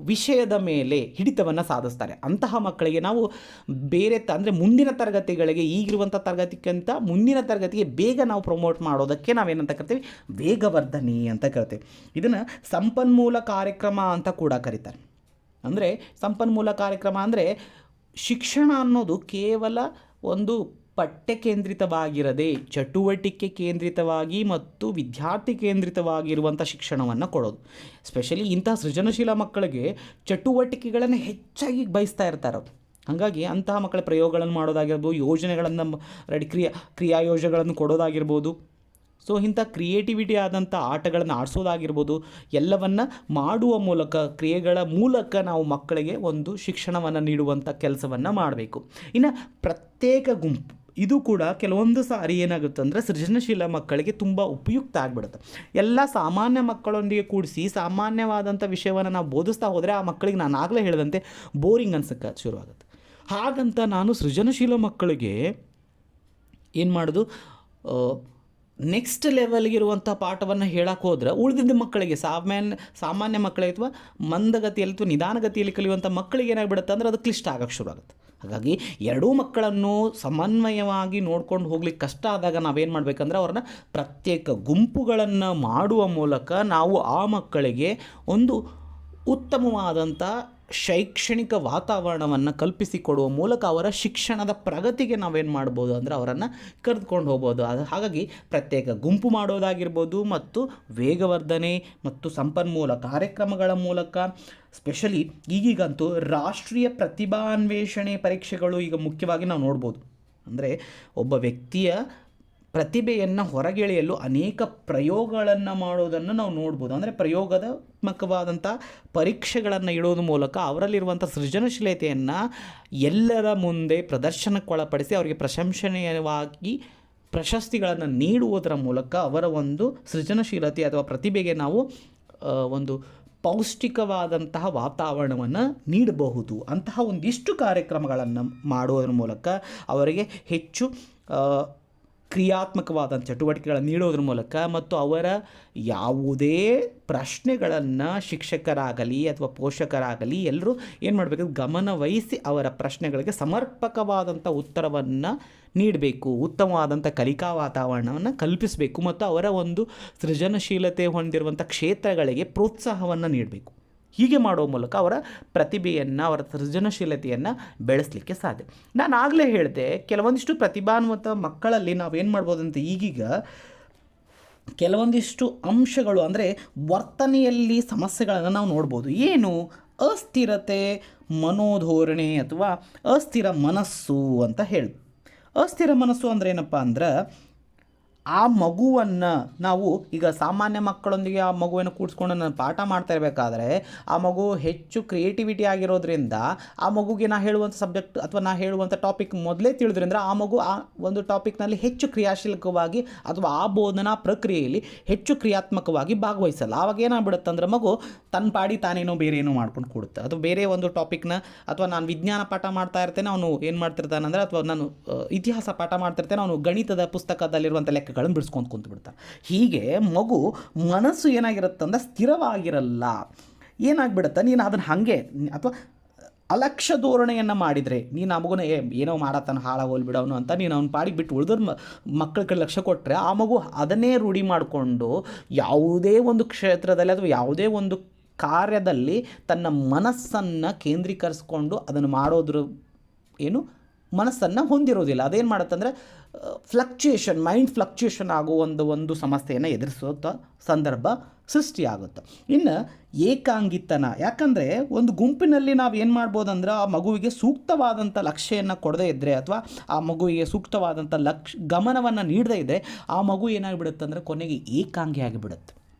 ವಿಷಯದ ಮೇಲೆ ಹಿಡಿತವನ್ನು ಸಾಧಿಸ್ತಾರೆ. ಅಂತಹ ಮಕ್ಕಳಿಗೆ ನಾವು ಬೇರೆ ಅಂದರೆ ಮುಂದಿನ ತರಗತಿಗಳಿಗೆ, ಈಗಿರುವಂಥ ತರಗತಿಗಿಂತ ಮುಂದಿನ ತರಗತಿಗೆ ಬೇಗ ನಾವು ಪ್ರಮೋಟ್ ಮಾಡೋದಕ್ಕೆ ನಾವೇನಂತ ಕರಿತೀವಿ, ವೇಗವರ್ಧನೆ ಅಂತ ಕರಿತೀವಿ. ಇದನ್ನು ಸಂಪನ್ಮೂಲ ಕಾರ್ಯಕ್ರಮ ಅಂತ ಕೂಡ ಕರೀತಾರೆ. ಅಂದರೆ ಸಂಪನ್ಮೂಲ ಕಾರ್ಯಕ್ರಮ ಅಂದರೆ ಶಿಕ್ಷಣ ಅನ್ನೋದು ಕೇವಲ ಒಂದು ಪಠ್ಯ ಕೇಂದ್ರಿತವಾಗಿರದೆ ಚಟುವಟಿಕೆ ಕೇಂದ್ರಿತವಾಗಿ ಮತ್ತು ವಿದ್ಯಾರ್ಥಿ ಕೇಂದ್ರಿತವಾಗಿರುವಂಥ ಶಿಕ್ಷಣವನ್ನು ಕೊಡೋದು. ಸ್ಪೆಷಲಿ ಇಂಥ ಸೃಜನಶೀಲ ಮಕ್ಕಳಿಗೆ ಚಟುವಟಿಕೆಗಳನ್ನು ಹೆಚ್ಚಾಗಿ ಬಯಸ್ತಾ ಇರ್ತಾರೆ. ಹಾಗಾಗಿ ಅಂತಹ ಮಕ್ಕಳ ಪ್ರಯೋಗಗಳನ್ನು ಮಾಡೋದಾಗಿರ್ಬೋದು, ಯೋಜನೆಗಳನ್ನು ಕ್ರಿಯಾ ಯೋಜನೆಗಳನ್ನು ಕೊಡೋದಾಗಿರ್ಬೋದು. ಸೊ ಇಂಥ ಕ್ರಿಯೇಟಿವಿಟಿ ಆದಂಥ ಆಟಗಳನ್ನು ಆಡಿಸೋದಾಗಿರ್ಬೋದು, ಎಲ್ಲವನ್ನು ಮಾಡುವ ಮೂಲಕ, ಕ್ರಿಯೆಗಳ ಮೂಲಕ ನಾವು ಮಕ್ಕಳಿಗೆ ಒಂದು ಶಿಕ್ಷಣವನ್ನು ನೀಡುವಂಥ ಕೆಲಸವನ್ನು ಮಾಡಬೇಕು. ಇನ್ನು ಪ್ರತ್ಯೇಕ ಗುಂಪು, ಇದು ಕೂಡ ಕೆಲವೊಂದು ಸಾರಿ ಏನಾಗುತ್ತೆ ಅಂದರೆ ಸೃಜನಶೀಲ ಮಕ್ಕಳಿಗೆ ತುಂಬ ಉಪಯುಕ್ತ ಆಗಿಬಿಡುತ್ತೆ. ಎಲ್ಲ ಸಾಮಾನ್ಯ ಮಕ್ಕಳೊಂದಿಗೆ ಕೂಡಿಸಿ ಸಾಮಾನ್ಯವಾದಂಥ ವಿಷಯವನ್ನು ನಾವು ಬೋಧಿಸ್ತಾ ಹೋದರೆ ಆ ಮಕ್ಕಳಿಗೆ ನಾನು ಆಗಲೇ ಹೇಳಿದಂತೆ ಬೋರಿಂಗ್ ಅನ್ಸೋಕ್ಕೆ ಶುರುವಾಗುತ್ತೆ. ಹಾಗಂತ ನಾನು ಸೃಜನಶೀಲ ಮಕ್ಕಳಿಗೆ ಏನು ಮಾಡೋದು, ನೆಕ್ಸ್ಟ್ ಲೆವೆಲ್ಗಿರುವಂಥ ಪಾಠವನ್ನು ಹೇಳಕ್ಕೆ ಹೋದ್ರೆ ಉಳಿದಿದ್ದ ಮಕ್ಕಳಿಗೆ ಸಾಮಾನ್ಯ ಮಕ್ಕಳಿಗೆ ಅಥವಾ ಮಂದಗತಿಯಲ್ಲಿ ಅಥವಾ ನಿಧಾನಗತಿಯಲ್ಲಿ ಕಲಿಯುವಂಥ ಮಕ್ಕಳಿಗೆ ಏನಾಗ್ಬಿಡುತ್ತೆ ಅಂದರೆ ಅದು ಕ್ಲಿಷ್ಟ ಆಗಕ್ಕೆ ಶುರು ಆಗುತ್ತೆ. ಹಾಗಾಗಿ ಎರಡೂ ಮಕ್ಕಳನ್ನು ಸಮನ್ವಯವಾಗಿ ನೋಡ್ಕೊಂಡು ಹೋಗ್ಲಿಕ್ಕೆ ಕಷ್ಟ ಆದಾಗ ನಾವೇನು ಮಾಡಬೇಕಂದ್ರೆ ಅವ್ರನ್ನ ಪ್ರತ್ಯೇಕ ಗುಂಪುಗಳನ್ನು ಮಾಡುವ ಮೂಲಕ ನಾವು ಆ ಮಕ್ಕಳಿಗೆ ಒಂದು ಉತ್ತಮವಾದಂಥ ಶೈಕ್ಷಣಿಕ ವಾತಾವರಣವನ್ನು ಕಲ್ಪಿಸಿಕೊಡುವ ಮೂಲಕ ಅವರ ಶಿಕ್ಷಣದ ಪ್ರಗತಿಗೆ ನಾವೇನು ಮಾಡ್ಬೋದು ಅಂದರೆ ಅವರನ್ನು ಕರೆದುಕೊಂಡು ಹೋಗ್ಬೋದು. ಹಾಗಾಗಿ ಪ್ರತ್ಯೇಕ ಗುಂಪು ಮಾಡೋದಾಗಿರ್ಬೋದು ಮತ್ತು ವೇಗವರ್ಧನೆ ಮತ್ತು ಸಂಪನ್ಮೂಲ ಕಾರ್ಯಕ್ರಮಗಳ ಮೂಲಕ, ಸ್ಪೆಷಲಿ ಈಗೀಗಂತೂ ರಾಷ್ಟ್ರೀಯ ಪ್ರತಿಭಾನ್ವೇಷಣೆ ಪರೀಕ್ಷೆಗಳು ಈಗ ಮುಖ್ಯವಾಗಿ ನಾವು ನೋಡ್ಬೋದು. ಅಂದರೆ ಒಬ್ಬ ವ್ಯಕ್ತಿಯ ಪ್ರತಿಭೆಯನ್ನು ಹೊರಗೆಳೆಯಲು ಅನೇಕ ಪ್ರಯೋಗಗಳನ್ನು ಮಾಡೋದನ್ನು ನಾವು ನೋಡ್ಬೋದು. ಅಂದರೆ ಪ್ರಯೋಗಾತ್ಮಕವಾದಂಥ ಪರೀಕ್ಷೆಗಳನ್ನು ಇಡೋದ್ರ ಮೂಲಕ ಅವರಲ್ಲಿರುವಂಥ ಸೃಜನಶೀಲತೆಯನ್ನು ಎಲ್ಲರ ಮುಂದೆ ಪ್ರದರ್ಶನಕ್ಕೊಳಪಡಿಸಿ ಅವರಿಗೆ ಪ್ರಶಂಸನೀಯವಾಗಿ ಪ್ರಶಸ್ತಿಗಳನ್ನು ನೀಡುವುದರ ಮೂಲಕ ಅವರ ಒಂದು ಸೃಜನಶೀಲತೆ ಅಥವಾ ಪ್ರತಿಭೆಗೆ ನಾವು ಒಂದು ಪೌಷ್ಟಿಕವಾದಂತಹ ವಾತಾವರಣವನ್ನು ನೀಡಬಹುದು. ಅಂತಹ ಒಂದಿಷ್ಟು ಕಾರ್ಯಕ್ರಮಗಳನ್ನು ಮಾಡುವುದರ ಮೂಲಕ ಅವರಿಗೆ ಹೆಚ್ಚು ಕ್ರಿಯಾತ್ಮಕವಾದ ಚಟುವಟಿಕೆಗಳನ್ನು ನೀಡೋದ್ರ ಮೂಲಕ ಮತ್ತು ಅವರ ಯಾವುದೇ ಪ್ರಶ್ನೆಗಳನ್ನು ಶಿಕ್ಷಕರಾಗಲಿ ಅಥವಾ ಪೋಷಕರಾಗಲಿ ಎಲ್ಲರೂ ಏನು ಮಾಡಬೇಕು, ಗಮನ ವಹಿಸಿ ಅವರ ಪ್ರಶ್ನೆಗಳಿಗೆ ಸಮರ್ಪಕವಾದಂಥ ಉತ್ತರವನ್ನು ನೀಡಬೇಕು, ಉತ್ತಮವಾದಂಥ ಕಲಿಕಾ ವಾತಾವರಣವನ್ನು ಕಲ್ಪಿಸಬೇಕು ಮತ್ತು ಅವರ ಒಂದು ಸೃಜನಶೀಲತೆ ಹೊಂದಿರುವಂಥ ಕ್ಷೇತ್ರಗಳಿಗೆ ಪ್ರೋತ್ಸಾಹವನ್ನು ನೀಡಬೇಕು. ಹೀಗೆ ಮಾಡುವ ಮೂಲಕ ಅವರ ಪ್ರತಿಭೆಯನ್ನು, ಅವರ ಸೃಜನಶೀಲತೆಯನ್ನು ಬೆಳೆಸಲಿಕ್ಕೆ ಸಾಧ್ಯ. ನಾನು ಆಗಲೇ ಹೇಳಿದೆ, ಕೆಲವೊಂದಿಷ್ಟು ಪ್ರತಿಭಾನ್ವಿತ ಮಕ್ಕಳಲ್ಲಿ ನಾವೇನು ಮಾಡ್ಬೋದಂತ ಈಗೀಗ ಕೆಲವೊಂದಿಷ್ಟು ಅಂಶಗಳು ಅಂದರೆ ವರ್ತನೆಯಲ್ಲಿ ಸಮಸ್ಯೆಗಳನ್ನು ನಾವು ನೋಡ್ಬೋದು. ಏನು? ಅಸ್ಥಿರತೆ ಮನೋಧೋರಣೆ ಅಥವಾ ಅಸ್ಥಿರ ಮನಸ್ಸು ಅಂತ ಹೇಳಿ. ಅಸ್ಥಿರ ಮನಸ್ಸು ಅಂದರೆ ಏನಪ್ಪ ಅಂದ್ರೆ ಆ ಮಗುವನ್ನು ನಾವು ಈಗ ಸಾಮಾನ್ಯ ಮಕ್ಕಳೊಂದಿಗೆ ಆ ಮಗುವನ್ನು ಕೂಡಿಸ್ಕೊಂಡು ನಾನು ಪಾಠ ಮಾಡ್ತಾ ಇರಬೇಕಾದ್ರೆ ಆ ಮಗು ಹೆಚ್ಚು ಕ್ರಿಯೇಟಿವಿಟಿ ಆಗಿರೋದ್ರಿಂದ ಆ ಮಗುಗೆ ನಾ ಹೇಳುವಂಥ ಸಬ್ಜೆಕ್ಟ್ ಅಥವಾ ನಾ ಹೇಳುವಂಥ ಟಾಪಿಕ್ ಮೊದಲೇ ತಿಳಿದ್ರಿಂದ ಆ ಮಗು ಆ ಒಂದು ಟಾಪಿಕ್ನಲ್ಲಿ ಹೆಚ್ಚು ಕ್ರಿಯಾಶೀಲಕವಾಗಿ ಅಥವಾ ಆ ಬೋಧನಾ ಪ್ರಕ್ರಿಯೆಯಲ್ಲಿ ಹೆಚ್ಚು ಕ್ರಿಯಾತ್ಮಕವಾಗಿ ಭಾಗವಹಿಸಲ್ಲ. ಆವಾಗ ಏನಾಗ್ಬಿಡುತ್ತೆ ಅಂದರೆ ಮಗು ತನ್ನ ಪಾಡಿ ತಾನೇನೋ ಬೇರೆ ಏನೋ ಮಾಡ್ಕೊಂಡು ಕೊಡುತ್ತೆ. ಅಥವಾ ಬೇರೆ ಒಂದು ಟಾಪಿಕ್ನ ಅಥವಾ ನಾನು ವಿಜ್ಞಾನ ಪಾಠ ಮಾಡ್ತಾ ಇರ್ತೇನೆ, ಅವನು ಏನು ಮಾಡ್ತಿರ್ತಾನಂದರೆ, ಅಥವಾ ನಾನು ಇತಿಹಾಸ ಪಾಠ ಮಾಡ್ತಿರ್ತೇನೆ, ಅವನು ಗಣಿತದ ಪುಸ್ತಕದಲ್ಲಿರುವಂಥ ಲೆಕ್ಕಗಳನ್ನು ಬಿಡಿಸ್ಕೊಂಡು ಕುಂತ್ಬಿಡ್ತಾರೆ. ಹೀಗೆ ಮಗು ಮನಸ್ಸು ಏನಾಗಿರುತ್ತಂದ್ರೆ ಸ್ಥಿರವಾಗಿರಲ್ಲ. ಏನಾಗ್ಬಿಡುತ್ತೆ, ನೀನು ಅದನ್ನು ಹಾಗೆ ಅಥವಾ ಅಲಕ್ಷ್ಯ ಧೋರಣೆಯನ್ನು ಮಾಡಿದರೆ, ನೀನು ಆ ಮಗುನ ಏನೋ ಮಾಡತ್ತಾನ ಹಾಳಾಗೋಲ್ಬಿಡೋನು ಅಂತ ನೀನು ಅವ್ನ ಪಾಡಿಗೆ ಬಿಟ್ಟು ಉಳಿದ ಮಕ್ಕಳ ಕಡೆ ಲಕ್ಷ್ಯ ಕೊಟ್ಟರೆ ಆ ಮಗು ಅದನ್ನೇ ರೂಢಿ ಮಾಡಿಕೊಂಡು ಯಾವುದೇ ಒಂದು ಕ್ಷೇತ್ರದಲ್ಲಿ ಅಥವಾ ಯಾವುದೇ ಒಂದು ಕಾರ್ಯದಲ್ಲಿ ತನ್ನ ಮನಸ್ಸನ್ನು ಕೇಂದ್ರೀಕರಿಸ್ಕೊಂಡು ಅದನ್ನು ಮಾಡೋದ್ರ ಏನು ಮನಸ್ಸನ್ನು ಹೊಂದಿರೋದಿಲ್ಲ. ಅದೇನು ಮಾಡುತ್ತಂದರೆ ಮೈಂಡ್ ಫ್ಲಕ್ಚುಯೇಷನ್ ಆಗುವ ಒಂದು ಸಮಸ್ಯೆಯನ್ನು ಎದುರಿಸುವಂಥ ಸಂದರ್ಭ ಸೃಷ್ಟಿಯಾಗುತ್ತೆ. ಇನ್ನು ಏಕಾಂಗಿತನ, ಯಾಕಂದರೆ ಒಂದು ಗುಂಪಿನಲ್ಲಿ ನಾವು ಏನು ಮಾಡ್ಬೋದಂದ್ರೆ ಆ ಮಗುವಿಗೆ ಸೂಕ್ತವಾದಂಥ ಲಕ್ಷ್ಯವನ್ನು ಕೊಡದೇ ಇದ್ದರೆ ಅಥವಾ ಆ ಮಗುವಿಗೆ ಸೂಕ್ತವಾದಂಥ ಗಮನವನ್ನು ನೀಡದೇ ಇದ್ದರೆ ಆ ಮಗು ಏನಾಗಿಬಿಡುತ್ತೆ ಅಂದರೆ ಕೊನೆಗೆ ಏಕಾಂಗಿ ಆಗಿಬಿಡುತ್ತೆ.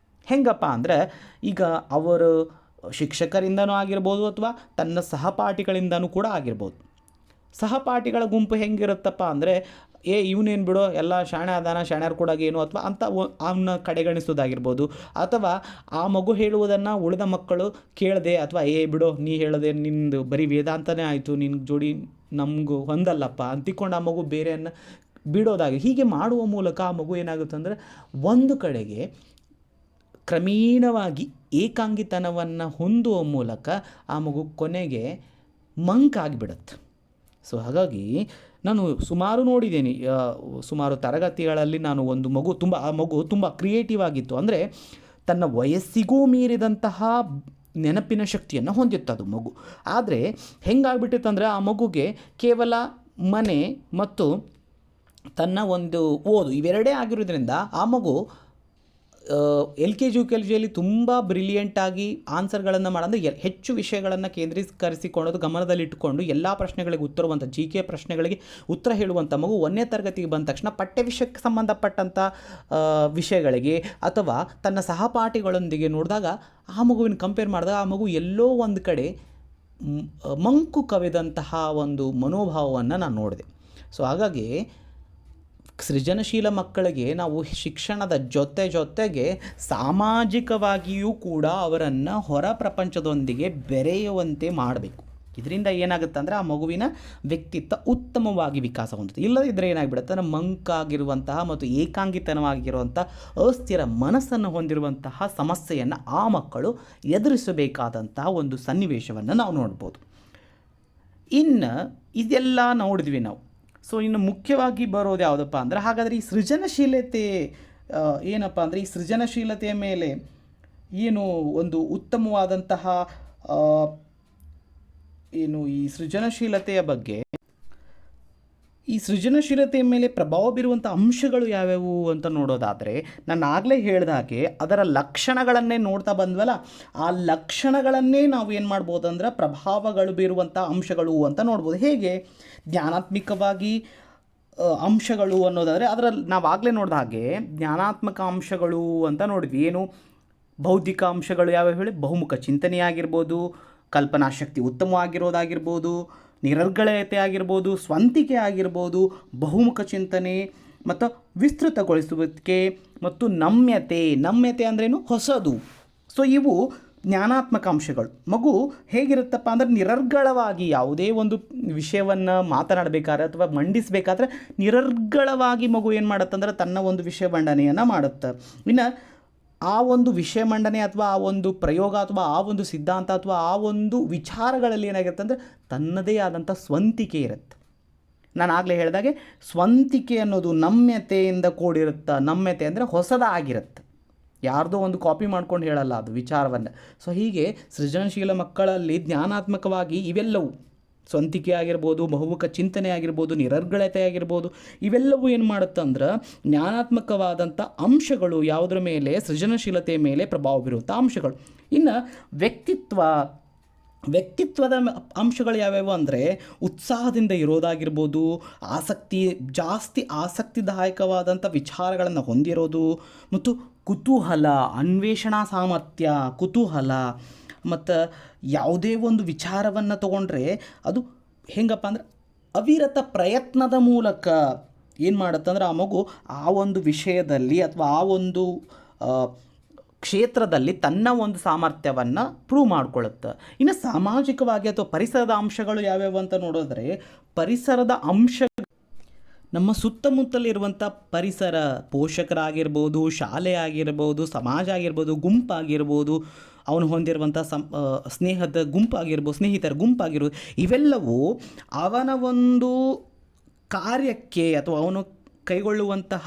ಹೆಂಗಪ್ಪ ಅಂದರೆ ಈಗ ಅವರು ಶಿಕ್ಷಕರಿಂದನೂ ಆಗಿರ್ಬೋದು ಅಥವಾ ತನ್ನ ಸಹಪಾಠಿಗಳಿಂದನೂ ಕೂಡ ಆಗಿರ್ಬೋದು. ಸಹಪಾಠಿಗಳ ಗುಂಪು ಹೆಂಗಿರುತ್ತಪ್ಪ ಅಂದರೆ ಇವನೇನು ಬಿಡೋ ಎಲ್ಲ ಶಾಣೆ ಅದಾನ, ಶಾಣ್ಯಾರು ಕೂಡ ಏನು ಅಥವಾ ಅಂತ ಅವನ್ನ ಕಡೆಗಣಿಸೋದಾಗಿರ್ಬೋದು. ಅಥವಾ ಆ ಮಗು ಹೇಳುವುದನ್ನು ಉಳಿದ ಮಕ್ಕಳು ಕೇಳದೆ ಅಥವಾ ಬಿಡೋ ನೀ ಹೇಳದೆ ನಿಂದು ಬರೀ ವೇದಾಂತನೇ ಆಯಿತು, ನಿನ್ನ ಜೋಡಿ ನಮಗೂ ಹೊಂದಲ್ಲಪ್ಪ ಅಂತಿಕೊಂಡು ಆ ಮಗು ಬೇರೆಯನ್ನು ಬಿಡೋದಾಗಿ ಹೀಗೆ ಮಾಡುವ ಮೂಲಕ ಆ ಮಗು ಏನಾಗುತ್ತೆ ಅಂದರೆ ಒಂದು ಕಡೆಗೆ ಕ್ರಮೇಣವಾಗಿ ಏಕಾಂಗಿತನವನ್ನು ಹೊಂದುವ ಮೂಲಕ ಆ ಮಗು ಕೊನೆಗೆ ಮಂಕಾಗಿಬಿಡುತ್ತೆ. ಸೊ ಹಾಗಾಗಿ ನಾನು ಸುಮಾರು ನೋಡಿದ್ದೀನಿ, ಸುಮಾರು ತರಗತಿಗಳಲ್ಲಿ ನಾನು ಒಂದು ಆ ಮಗು ತುಂಬ ಕ್ರಿಯೇಟಿವ್ ಆಗಿತ್ತು. ಅಂದರೆ ತನ್ನ ವಯಸ್ಸಿಗೂ ಮೀರಿದಂತಹ ನೆನಪಿನ ಶಕ್ತಿಯನ್ನು ಹೊಂದಿತ್ತು ಅದು ಮಗು. ಆದರೆ ಹೆಂಗಾಗ್ಬಿಟ್ಟಿತ್ತಂದರೆ ಆ ಮಗುಗೆ ಕೇವಲ ಮನೆ ಮತ್ತು ತನ್ನ ಒಂದು ಓದು ಇವೆರಡೇ ಆಗಿರೋದ್ರಿಂದ ಆ ಮಗು LKG UKGಯಲ್ಲಿ ತುಂಬ ಬ್ರಿಲಿಯಂಟಾಗಿ ಆನ್ಸರ್ಗಳನ್ನು ಮಾಡೋದು, ಹೆಚ್ಚು ವಿಷಯಗಳನ್ನು ಕೇಂದ್ರೀಕರಿಸಿಕೊಳ್ಳೋದು, ಗಮನದಲ್ಲಿಟ್ಟುಕೊಂಡು ಎಲ್ಲ ಪ್ರಶ್ನೆಗಳಿಗೆ ಉತ್ತರವಂಥ GK ಪ್ರಶ್ನೆಗಳಿಗೆ ಉತ್ತರ ಹೇಳುವಂಥ ಮಗು 1ನೇ ತರಗತಿಗೆ ಬಂದ ತಕ್ಷಣ ಪಠ್ಯ ವಿಷಯಕ್ಕೆ ಸಂಬಂಧಪಟ್ಟಂಥ ವಿಷಯಗಳಿಗೆ ಅಥವಾ ತನ್ನ ಸಹಪಾಠಿಗಳೊಂದಿಗೆ ನೋಡಿದಾಗ ಆ ಮಗುವಿನ ಕಂಪೇರ್ ಮಾಡಿದಾಗ ಆ ಮಗು ಎಲ್ಲೋ ಒಂದು ಕಡೆ ಮಂಕು ಕವಿದಂತಹ ಒಂದು ಮನೋಭಾವವನ್ನು ನಾನು ನೋಡಿದೆ. ಸೊ ಹಾಗಾಗಿ ಸೃಜನಶೀಲ ಮಕ್ಕಳಿಗೆ ನಾವು ಶಿಕ್ಷಣದ ಜೊತೆಗೆ ಸಾಮಾಜಿಕವಾಗಿಯೂ ಕೂಡ ಅವರನ್ನು ಹೊರ ಪ್ರಪಂಚದೊಂದಿಗೆ ಬೆರೆಯುವಂತೆ ಮಾಡಬೇಕು. ಇದರಿಂದ ಏನಾಗುತ್ತೆ ಅಂದರೆ ಆ ಮಗುವಿನ ವ್ಯಕ್ತಿತ್ವ ಉತ್ತಮವಾಗಿ ವಿಕಾಸ ಹೊಂದುತ್ತೆ. ಇಲ್ಲದಿದ್ದರೆ ಏನಾಗಿಬಿಡುತ್ತೆ ಅಂದರೆ ಮಂಕಾಗಿರುವಂತಹ ಮತ್ತು ಏಕಾಂಗಿತನವಾಗಿರುವಂಥ ಅಸ್ಥಿರ ಮನಸ್ಸನ್ನು ಹೊಂದಿರುವಂತಹ ಸಮಸ್ಯೆಯನ್ನು ಆ ಮಕ್ಕಳು ಎದುರಿಸಬೇಕಾದಂತಹ ಒಂದು ಸನ್ನಿವೇಶವನ್ನು ನಾವು ನೋಡ್ಬೋದು. ಇನ್ನು ಇದೆಲ್ಲ ನೋಡಿದ್ವಿ ನಾವು. ಸೊ ಇನ್ನು ಮುಖ್ಯವಾಗಿ ಬರೋದು ಯಾವುದಪ್ಪ ಅಂದರೆ, ಹಾಗಾದರೆ ಈ ಸೃಜನಶೀಲತೆ ಏನಪ್ಪ ಅಂದರೆ, ಈ ಸೃಜನಶೀಲತೆಯ ಮೇಲೆ ಏನು ಒಂದು ಉತ್ತಮವಾದಂತಹ ಏನು ಈ ಸೃಜನಶೀಲತೆಯ ಬಗ್ಗೆ, ಈ ಸೃಜನಶೀಲತೆಯ ಮೇಲೆ ಪ್ರಭಾವ ಬೀರುವಂಥ ಅಂಶಗಳು ಯಾವ್ಯಾವು ಅಂತ ನೋಡೋದಾದರೆ, ನಾನು ಆಗಲೇ ಹೇಳಿದ ಹಾಗೆ ಅದರ ಲಕ್ಷಣಗಳನ್ನೇ ನೋಡ್ತಾ ಬಂದ್ವಲ್ಲ, ಆ ಲಕ್ಷಣಗಳನ್ನೇ ನಾವು ಏನು ಮಾಡ್ಬೋದು ಅಂದ್ರೆ ಪ್ರಭಾವಗಳು ಬೀರುವಂಥ ಅಂಶಗಳು ಅಂತ ನೋಡ್ಬೋದು. ಹೇಗೆ ಜ್ಞಾನಾತ್ಮಕವಾಗಿ ಅಂಶಗಳು ಅನ್ನೋದಾದರೆ, ಅದರಲ್ಲಿ ನಾವು ಆಗಲೇ ನೋಡಿದ ಹಾಗೆ ಜ್ಞಾನಾತ್ಮಕ ಅಂಶಗಳು ಅಂತ ನೋಡಿದ್ವಿ. ಏನು ಬೌದ್ಧಿಕ ಅಂಶಗಳು ಯಾವ್ಯಾವ ಹೇಳಿ, ಬಹುಮುಖ ಚಿಂತನೆ ಆಗಿರ್ಬೋದು, ಕಲ್ಪನಾಶಕ್ತಿ ಉತ್ತಮವಾಗಿರೋದಾಗಿರ್ಬೋದು, ನಿರರ್ಗಳತೆ ಆಗಿರ್ಬೋದು, ಸ್ವಂತಿಕೆ ಆಗಿರ್ಬೋದು, ಬಹುಮುಖ ಚಿಂತನೆ ಮತ್ತು ವಿಸ್ತೃತಗೊಳಿಸುವಿಕೆ ಮತ್ತು ನಮ್ಯತೆ ಅಂದ್ರೇನು, ಹೊಸದು. ಸೊ ಇವು ಜ್ಞಾನಾತ್ಮಕ ಅಂಶಗಳು. ಮಗು ಹೇಗಿರುತ್ತಪ್ಪ ಅಂದರೆ, ನಿರರ್ಗಳವಾಗಿ ಯಾವುದೇ ಒಂದು ವಿಷಯವನ್ನು ಮಾತನಾಡಬೇಕಾದ್ರೆ ಅಥವಾ ಮಂಡಿಸಬೇಕಾದ್ರೆ ನಿರರ್ಗಳವಾಗಿ ಮಗು ಏನು ಮಾಡುತ್ತಂದ್ರೆ ತನ್ನ ಒಂದು ವಿಷಯ ಮಂಡನೆಯನ್ನು ಮಾಡುತ್ತೆ. ಇನ್ನು ಆ ಒಂದು ವಿಷಯ ಮಂಡನೆ ಅಥವಾ ಆ ಒಂದು ಪ್ರಯೋಗ ಅಥವಾ ಆ ಒಂದು ಸಿದ್ಧಾಂತ ಅಥವಾ ಆ ಒಂದು ವಿಚಾರಗಳಲ್ಲಿ ಏನಾಗಿರುತ್ತೆ ಅಂದರೆ ತನ್ನದೇ ಆದಂಥ ಸ್ವಂತಿಕೆ ಇರುತ್ತೆ. ನಾನು ಆಗಲೇ ಹೇಳಿದಾಗೆ ಸ್ವಂತಿಕೆ ಅನ್ನೋದು ನಮ್ಯತೆಯಿಂದ ಕೂಡಿರುತ್ತೆ. ನಮ್ಯತೆ ಅಂದರೆ ಹೊಸದಾಗಿರುತ್ತೆ, ಯಾರ್ದೋ ಒಂದು ಕಾಪಿ ಮಾಡ್ಕೊಂಡು ಹೇಳಲ್ಲ ಅದು ವಿಚಾರವನ್ನು. ಸೊ ಹೀಗೆ ಸೃಜನಶೀಲ ಮಕ್ಕಳಲ್ಲಿ ಜ್ಞಾನಾತ್ಮಕವಾಗಿ ಇವೆಲ್ಲವೂ, ಸ್ವಂತಿಕೆ ಆಗಿರ್ಬೋದು, ಬಹುಮುಖ ಚಿಂತನೆ ಆಗಿರ್ಬೋದು, ನಿರರ್ಗಳತೆ ಆಗಿರ್ಬೋದು, ಇವೆಲ್ಲವೂ ಏನು ಮಾಡುತ್ತಂದ್ರೆ ಜ್ಞಾನಾತ್ಮಕವಾದಂಥ ಅಂಶಗಳು, ಯಾವುದರ ಮೇಲೆ, ಸೃಜನಶೀಲತೆಯ ಮೇಲೆ ಪ್ರಭಾವ ಬೀರುವಂಥ ಅಂಶಗಳು. ಇನ್ನು ವ್ಯಕ್ತಿತ್ವದ ಅಂಶಗಳು ಯಾವ್ಯಾವು ಅಂದರೆ, ಉತ್ಸಾಹದಿಂದ ಇರೋದಾಗಿರ್ಬೋದು, ಜಾಸ್ತಿ ಆಸಕ್ತಿದಾಯಕವಾದಂಥ ವಿಚಾರಗಳನ್ನು ಹೊಂದಿರೋದು, ಮತ್ತು ಕುತೂಹಲ, ಅನ್ವೇಷಣಾ ಸಾಮರ್ಥ್ಯ, ಕುತೂಹಲ, ಮತ್ತು ಯಾವುದೇ ಒಂದು ವಿಚಾರವನ್ನು ತಗೊಂಡ್ರೆ ಅದು ಹೆಂಗಪ್ಪ ಅಂದರೆ ಅವಿರತ ಪ್ರಯತ್ನದ ಮೂಲಕ ಏನು ಮಾಡುತ್ತಂದ್ರೆ ಆ ಮಗು ಆ ಒಂದು ವಿಷಯದಲ್ಲಿ ಅಥವಾ ಆ ಒಂದು ಕ್ಷೇತ್ರದಲ್ಲಿ ತನ್ನ ಒಂದು ಸಾಮರ್ಥ್ಯವನ್ನು ಪ್ರೂವ್ ಮಾಡಿಕೊಳ್ಳುತ್ತೆ. ಇನ್ನು ಸಾಮಾಜಿಕವಾಗಿ ಅಥವಾ ಪರಿಸರದ ಅಂಶಗಳು ಯಾವ್ಯಾವು ಅಂತ ನೋಡಿದ್ರೆ, ಪರಿಸರದ ಅಂಶ ನಮ್ಮ ಸುತ್ತಮುತ್ತಲಿರುವಂಥ ಪರಿಸರ, ಪೋಷಕರಾಗಿರ್ಬೋದು, ಶಾಲೆ ಆಗಿರ್ಬೋದು, ಸಮಾಜ ಆಗಿರ್ಬೋದು, ಗುಂಪಾಗಿರ್ಬೋದು, ಅವನು ಹೊಂದಿರುವಂಥ ಸ್ನೇಹದ ಗುಂಪಾಗಿರ್ಬೋದು, ಸ್ನೇಹಿತರ ಗುಂಪಾಗಿರ್ಬೋದು, ಇವೆಲ್ಲವೂ ಅವನ ಒಂದು ಕಾರ್ಯಕ್ಕೆ ಅಥವಾ ಅವನು ಕೈಗೊಳ್ಳುವಂತಹ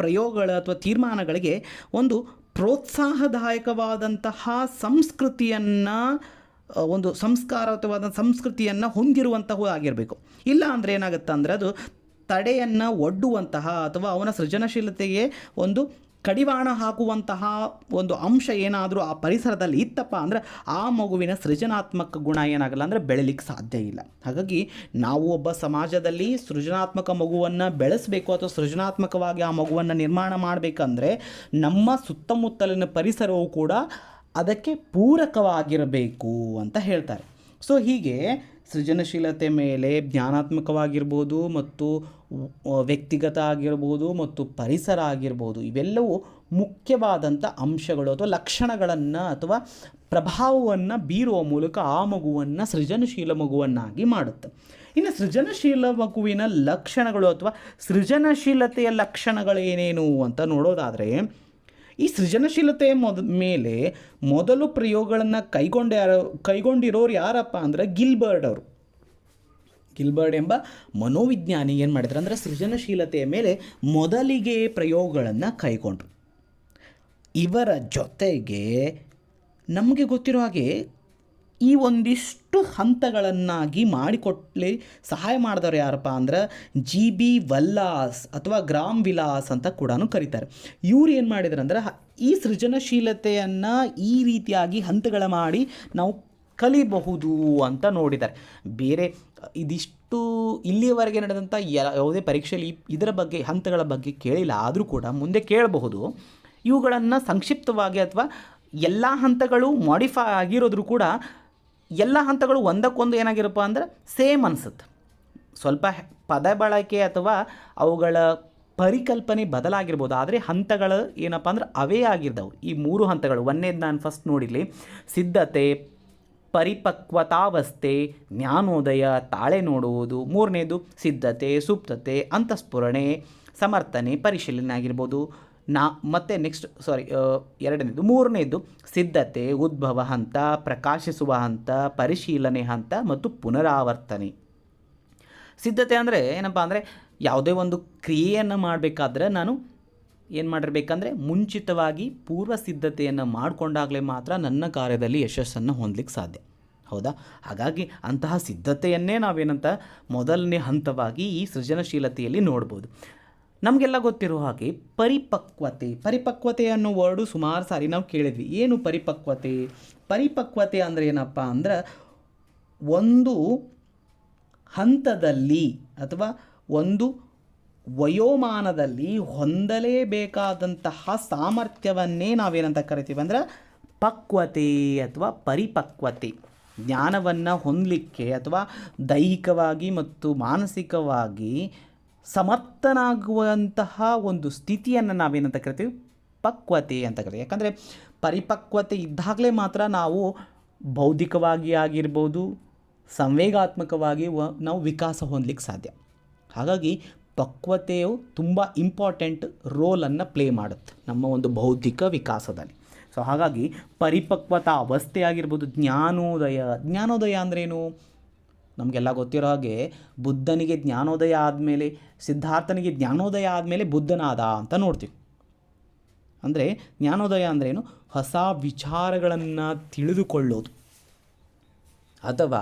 ಪ್ರಯೋಗಗಳ ಅಥವಾ ತೀರ್ಮಾನಗಳಿಗೆ ಒಂದು ಪ್ರೋತ್ಸಾಹದಾಯಕವಾದಂತಹ ಸಂಸ್ಕೃತಿಯನ್ನು, ಒಂದು ಸಂಸ್ಕಾರಯುತವಾದ ಸಂಸ್ಕೃತಿಯನ್ನು ಹೊಂದಿರುವಂತಹ ಆಗಿರಬೇಕು. ಇಲ್ಲ ಅಂದರೆ ಏನಾಗುತ್ತೆ ಅಂದರೆ ಅದು ತಡೆಯನ್ನು ಒಡ್ಡುವಂತಹ ಅಥವಾ ಅವನ ಸೃಜನಶೀಲತೆಗೆ ಒಂದು ಕಡಿವಾಣ ಹಾಕುವಂತಹ ಒಂದು ಅಂಶ ಏನಾದರೂ ಆ ಪರಿಸರದಲ್ಲಿ ಇತ್ತಪ್ಪ ಅಂದರೆ ಆ ಮಗುವಿನ ಸೃಜನಾತ್ಮಕ ಗುಣ ಏನಾಗಲ್ಲ ಅಂದರೆ ಬೆಳಲಿಕ್ಕೆ ಸಾಧ್ಯ ಇಲ್ಲ. ಹಾಗಾಗಿ ನಾವು ಒಬ್ಬ ಸಮಾಜದಲ್ಲಿ ಸೃಜನಾತ್ಮಕ ಮಗುವನ್ನು ಬೆಳೆಸಬೇಕು ಅಥವಾ ಸೃಜನಾತ್ಮಕವಾಗಿ ಆ ಮಗುವನ್ನು ನಿರ್ಮಾಣ ಮಾಡಬೇಕಂದ್ರೆ ನಮ್ಮ ಸುತ್ತಮುತ್ತಲಿನ ಪರಿಸರವು ಕೂಡ ಅದಕ್ಕೆ ಪೂರಕವಾಗಿರಬೇಕು ಅಂತ ಹೇಳ್ತಾರೆ. ಸೊ ಹೀಗೆ ಸೃಜನಶೀಲತೆ ಮೇಲೆ ಜ್ಞಾನಾತ್ಮಕವಾಗಿರ್ಬೋದು ಮತ್ತು ವ್ಯಕ್ತಿಗತ ಆಗಿರ್ಬೋದು ಮತ್ತು ಪರಿಸರ ಆಗಿರ್ಬೋದು, ಇವೆಲ್ಲವೂ ಮುಖ್ಯವಾದಂಥ ಅಂಶಗಳು ಅಥವಾ ಲಕ್ಷಣಗಳನ್ನು ಅಥವಾ ಪ್ರಭಾವವನ್ನು ಬೀರುವ ಮೂಲಕ ಆ ಮಗುವನ್ನು ಸೃಜನಶೀಲ ಮಗುವನ್ನಾಗಿ ಮಾಡುತ್ತೆ. ಇನ್ನು ಸೃಜನಶೀಲ ಮಗುವಿನ ಲಕ್ಷಣಗಳು ಅಥವಾ ಸೃಜನಶೀಲತೆಯ ಲಕ್ಷಣಗಳು ಏನೇನು ಅಂತ ನೋಡೋದಾದರೆ, ಈ ಸೃಜನಶೀಲತೆಯ ಮೇಲೆ ಮೊದಲು ಪ್ರಯೋಗಗಳನ್ನು ಕೈಗೊಂಡಿರೋರು ಯಾರಪ್ಪ ಅಂದರೆ ಗಿಲ್ಬರ್ಟ್ ಅವರು. ಗಿಲ್ಬರ್ಟ್ ಎಂಬ ಮನೋವಿಜ್ಞಾನಿ ಏನು ಮಾಡಿದ್ರು ಅಂದರೆ ಸೃಜನಶೀಲತೆಯ ಮೇಲೆ ಮೊದಲಿಗೆ ಪ್ರಯೋಗಗಳನ್ನು ಕೈಗೊಂಡ್ರು. ಇವರ ಜೊತೆಗೆ ನಮಗೆ ಗೊತ್ತಿರೋ ಹಾಗೆ ಈ ಒಂದಿಷ್ಟು ಹಂತಗಳನ್ನಾಗಿ ಮಾಡಿಕೊಟ್ಲಿ ಸಹಾಯ ಮಾಡಿದವರು ಯಾರಪ್ಪ ಅಂದ್ರೆ GB ವಲ್ಲಾಸ್ ಅಥವಾ ಗ್ರಾಮ್ ವಿಲಾಸ್ ಅಂತ ಕೂಡ ಕರೀತಾರೆ. ಇವ್ರು ಏನು ಮಾಡಿದ್ರು ಅಂದರೆ ಈ ಸೃಜನಶೀಲತೆಯನ್ನು ಈ ರೀತಿಯಾಗಿ ಹಂತಗಳ ಮಾಡಿ ನಾವು ಕಲಿಬಹುದು ಅಂತ ನೋಡಿದ್ದಾರೆ. ಬೇರೆ ಇದಿಷ್ಟು ಇಲ್ಲಿಯವರೆಗೆ ನಡೆದಂಥ ಯಾವುದೇ ಪರೀಕ್ಷೆಯಲ್ಲಿ ಇದರ ಬಗ್ಗೆ ಹಂತಗಳ ಬಗ್ಗೆ ಕೇಳಿಲ್ಲ, ಆದರೂ ಕೂಡ ಮುಂದೆ ಕೇಳಬಹುದು. ಇವುಗಳನ್ನು ಸಂಕ್ಷಿಪ್ತವಾಗಿ ಅಥವಾ ಎಲ್ಲ ಹಂತಗಳು ಮಾಡಿಫೈ ಆಗಿರೋದ್ರೂ ಕೂಡ ಎಲ್ಲ ಹಂತಗಳು ಒಂದಕ್ಕೊಂದು ಏನಾಗಿರಪ್ಪ ಅಂದರೆ ಸೇಮ್ ಅನಿಸುತ್ತೆ. ಸ್ವಲ್ಪ ಪದ ಬಳಕೆ ಅಥವಾ ಅವುಗಳ ಪರಿಕಲ್ಪನೆ ಬದಲಾಗಿರ್ಬೋದು, ಆದರೆ ಹಂತಗಳು ಏನಪ್ಪ ಅಂದ್ರೆ ಅವೇ ಆಗಿರ್ದವು. ಈ 3 ಹಂತಗಳು, ಒಂದನೇದು ನಾನು ಫಸ್ಟ್ ನೋಡಿರಲಿ, ಸಿದ್ಧತೆ, ಪರಿಪಕ್ವತಾವಸ್ಥೆ, ಜ್ಞಾನೋದಯ, ತಾಳೆ ನೋಡುವುದು. ಮೂರನೇದು ಸಿದ್ಧತೆ, ಸುಪ್ತತೆ, ಅಂತಃಸ್ಫುರಣೆ, ಸಮರ್ಥನೆ, ಪರಿಶೀಲನೆ ಆಗಿರ್ಬೋದು. ಮತ್ತು ಎರಡನೇದು ಮೂರನೇದು ಸಿದ್ಧತೆ, ಉದ್ಭವ ಹಂತ, ಪ್ರಕಾಶಿಸುವ ಹಂತ, ಪರಿಶೀಲನೆ ಹಂತ ಮತ್ತು ಪುನರಾವರ್ತನೆ. ಸಿದ್ಧತೆ ಅಂದರೆ ಏನಪ್ಪ ಅಂದರೆ ಯಾವುದೇ ಒಂದು ಕ್ರಿಯೆಯನ್ನು ಮಾಡಬೇಕಾದ್ರೆ ನಾನು ಏನು ಮಾಡಿರಬೇಕಂದ್ರೆ ಮುಂಚಿತವಾಗಿ ಪೂರ್ವ ಸಿದ್ಧತೆಯನ್ನು ಮಾಡಿಕೊಂಡಾಗಲೇ ಮಾತ್ರ ನನ್ನ ಕಾರ್ಯದಲ್ಲಿ ಯಶಸ್ಸನ್ನು ಹೊಂದಲಿಕ್ಕೆ ಸಾಧ್ಯ. ಹೌದಾ? ಹಾಗಾಗಿ ಅಂತಹ ಸಿದ್ಧತೆಯನ್ನೇ ನಾವೇನಂತ ಮೊದಲನೇ ಹಂತವಾಗಿ ಈ ಸೃಜನಶೀಲತೆಯಲ್ಲಿ ನೋಡ್ಬೋದು. ನಮಗೆಲ್ಲ ಗೊತ್ತಿರೋ ಹಾಗೆ ಪರಿಪಕ್ವತೆ ಅನ್ನೋ ವರ್ಡು ಸುಮಾರು ಸಾರಿ ನಾವು ಕೇಳಿದ್ವಿ. ಏನು ಪರಿಪಕ್ವತೆ? ಪರಿಪಕ್ವತೆ ಅಂದರೆ ಏನಪ್ಪ ಅಂದ್ರೆ ಒಂದು ಹಂತದಲ್ಲಿ ಅಥವಾ ಒಂದು ವಯೋಮಾನದಲ್ಲಿ ಹೊಂದಲೇಬೇಕಾದಂತಹ ಸಾಮರ್ಥ್ಯವನ್ನೇ ನಾವೇನಂತ ಕರಿತೀವಿ ಅಂದ್ರೆ ಪಕ್ವತೆ ಅಥವಾ ಪರಿಪಕ್ವತೆ. ಜ್ಞಾನವನ್ನು ಹೊಂದಲಿಕ್ಕೆ ಅಥವಾ ದೈಹಿಕವಾಗಿ ಮತ್ತು ಮಾನಸಿಕವಾಗಿ ಸಮರ್ಥನಾಗುವಂತಹ ಒಂದು ಸ್ಥಿತಿಯನ್ನು ನಾವೇನಂತ ಕರಿತೀವಿ? ಪಕ್ವತೆ ಅಂತ ಕರಿತೀವಿ. ಯಾಕಂದರೆ ಪರಿಪಕ್ವತೆ ಇದ್ದಾಗಲೇ ಮಾತ್ರ ನಾವು ಬೌದ್ಧಿಕವಾಗಿ ಆಗಿರ್ಬೋದು, ಸಂವೇಗಾತ್ಮಕವಾಗಿ ನಾವು ವಿಕಾಸ ಹೊಂದಲಿಕ್ಕೆ ಸಾಧ್ಯ. ಹಾಗಾಗಿ ಪಕ್ವತೆಯು ತುಂಬ ಇಂಪಾರ್ಟೆಂಟ್ ರೋಲನ್ನು ಪ್ಲೇ ಮಾಡುತ್ತೆ ನಮ್ಮ ಒಂದು ಬೌದ್ಧಿಕ ವಿಕಾಸದಲ್ಲಿ. ಸೊ ಹಾಗಾಗಿ ಪರಿಪಕ್ವತಾ ಅವಸ್ಥೆ ಆಗಿರ್ಬೋದು. ಜ್ಞಾನೋದಯ ಅಂದ್ರೇನು? ನಮಗೆಲ್ಲ ಗೊತ್ತಿರೋ ಹಾಗೆ ಬುದ್ಧನಿಗೆ ಜ್ಞಾನೋದಯ ಆದಮೇಲೆ, ಸಿದ್ಧಾರ್ಥನಿಗೆ ಜ್ಞಾನೋದಯ ಆದಮೇಲೆ ಬುದ್ಧನಾದ ಅಂತ ನೋಡ್ತೀವಿ. ಅಂದರೆ ಜ್ಞಾನೋದಯ ಅಂದ್ರೇನು? ಹೊಸ ವಿಚಾರಗಳನ್ನು ತಿಳಿದುಕೊಳ್ಳೋದು ಅಥವಾ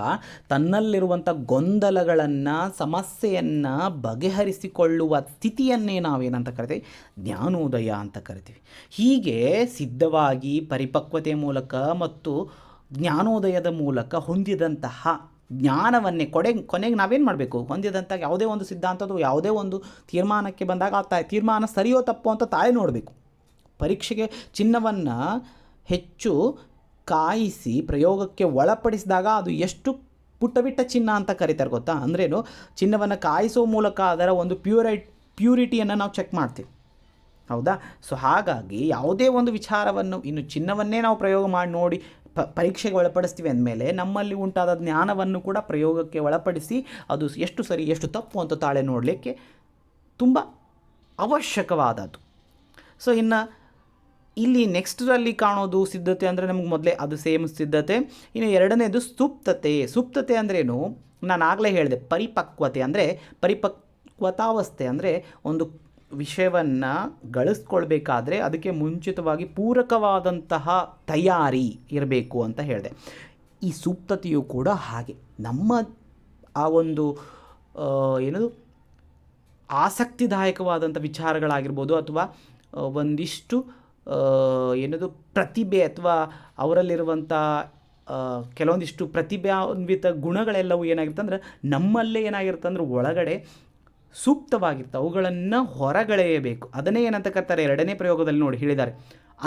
ತನ್ನಲ್ಲಿರುವಂಥ ಗೊಂದಲಗಳನ್ನು, ಸಮಸ್ಯೆಯನ್ನು ಬಗೆಹರಿಸಿಕೊಳ್ಳುವ ಸ್ಥಿತಿಯನ್ನೇ ನಾವೇನಂತ ಕರಿತೀವಿ? ಜ್ಞಾನೋದಯ ಅಂತ ಕರಿತೀವಿ. ಹೀಗೆ ಸಿದ್ಧವಾಗಿ ಪರಿಪಕ್ವತೆಯ ಮೂಲಕ ಮತ್ತು ಜ್ಞಾನೋದಯದ ಮೂಲಕ ಹೊಂದಿದಂತಹ ಜ್ಞಾನವನ್ನೇ ಕೊನೆಗೆ ನಾವೇನು ಮಾಡಬೇಕು? ಹೊಂದಿದಂಥ ಯಾವುದೇ ಒಂದು ಸಿದ್ಧಾಂತದ ಯಾವುದೇ ಒಂದು ತೀರ್ಮಾನಕ್ಕೆ ಬಂದಾಗ ಆ ತೀರ್ಮಾನ ಸರಿಯೋ ತಪ್ಪೋ ಅಂತ ತಾಳೆ ನೋಡಬೇಕು. ಪರೀಕ್ಷೆಗೆ ಚಿನ್ನವನ್ನು ಹೆಚ್ಚು ಕಾಯಿಸಿ ಪ್ರಯೋಗಕ್ಕೆ ಒಳಪಡಿಸಿದಾಗ ಅದು ಎಷ್ಟು ಪುಟ್ಟಬಿಟ್ಟ ಚಿನ್ನ ಅಂತ ಕರೀತಾರೆ ಗೊತ್ತಾ? ಅಂದ್ರೇನು? ಚಿನ್ನವನ್ನು ಕಾಯಿಸೋ ಮೂಲಕ ಅದರ ಒಂದು ಪ್ಯೂರಿಟಿಯನ್ನು ನಾವು ಚೆಕ್ ಮಾಡ್ತೀವಿ. ಹೌದಾ? ಸೊ ಹಾಗಾಗಿ ಯಾವುದೇ ಒಂದು ವಿಚಾರವನ್ನು, ಇನ್ನು ಚಿನ್ನವನ್ನೇ ನಾವು ಪ್ರಯೋಗ ಮಾಡಿ ನೋಡಿ ಪರೀಕ್ಷೆಗೆ ಒಳಪಡಿಸ್ತೀವಿ ಅಂದಮೇಲೆ ನಮ್ಮಲ್ಲಿ ಉಂಟಾದ ಜ್ಞಾನವನ್ನು ಕೂಡ ಪ್ರಯೋಗಕ್ಕೆ ಒಳಪಡಿಸಿ ಅದು ಎಷ್ಟು ಸರಿ ಎಷ್ಟು ತಪ್ಪು ಅಂತ ತಾಳೆ ನೋಡಲಿಕ್ಕೆ ತುಂಬ ಅವಶ್ಯಕವಾದದ್ದು. ಸೊ ಇನ್ನು ಇಲ್ಲಿ ನೆಕ್ಸ್ಟಲ್ಲಿ ಕಾಣೋದು ಸಿದ್ಧತೆ ಅಂದರೆ ನಮಗೆ ಮೊದಲೇ ಅದು ಸೇಮ್ ಸಿದ್ಧತೆ. ಇನ್ನು ಎರಡನೇದು ಸುಪ್ತತೆ ಅಂದ್ರೇನು? ನಾನು ಆಗಲೇ ಹೇಳಿದೆ, ಪರಿಪಕ್ವತೆ ಅಂದರೆ ಪರಿಪಕ್ವತಾವಸ್ಥೆ ಅಂದರೆ ಒಂದು ವಿಷಯವನ್ನು ಗಳಿಸ್ಕೊಳ್ಬೇಕಾದ್ರೆ ಅದಕ್ಕೆ ಮುಂಚಿತವಾಗಿ ಪೂರಕವಾದಂತಹ ತಯಾರಿ ಇರಬೇಕು ಅಂತ ಹೇಳಿದೆ. ಈ ಸುಪ್ತತೆಯು ಕೂಡ ಹಾಗೆ ನಮ್ಮ ಆ ಒಂದು ಏನದು ಆಸಕ್ತಿದಾಯಕವಾದಂಥ ವಿಚಾರಗಳಾಗಿರ್ಬೋದು ಅಥವಾ ಒಂದಿಷ್ಟು ಪ್ರತಿಭೆ ಅಥವಾ ಅವರಲ್ಲಿರುವಂಥ ಕೆಲವೊಂದಿಷ್ಟು ಪ್ರತಿಭಾನ್ವಿತ ಗುಣಗಳೆಲ್ಲವೂ ಏನಾಗಿರುತ್ತೆ ಅಂದರೆ ನಮ್ಮಲ್ಲೇ ಏನಾಗಿರುತ್ತೆ ಅಂದರೆ ಒಳಗಡೆ ಸೂಕ್ತವಾಗಿರುತ್ತೆ. ಅವುಗಳನ್ನು ಹೊರಗೆಳೆಯಬೇಕು. ಅದನ್ನೇ ಏನಂತ ಕರ್ತಾರೆ ಎರಡನೇ ಪ್ರಯೋಗದಲ್ಲಿ ನೋಡಿ ಹೇಳಿದ್ದಾರೆ,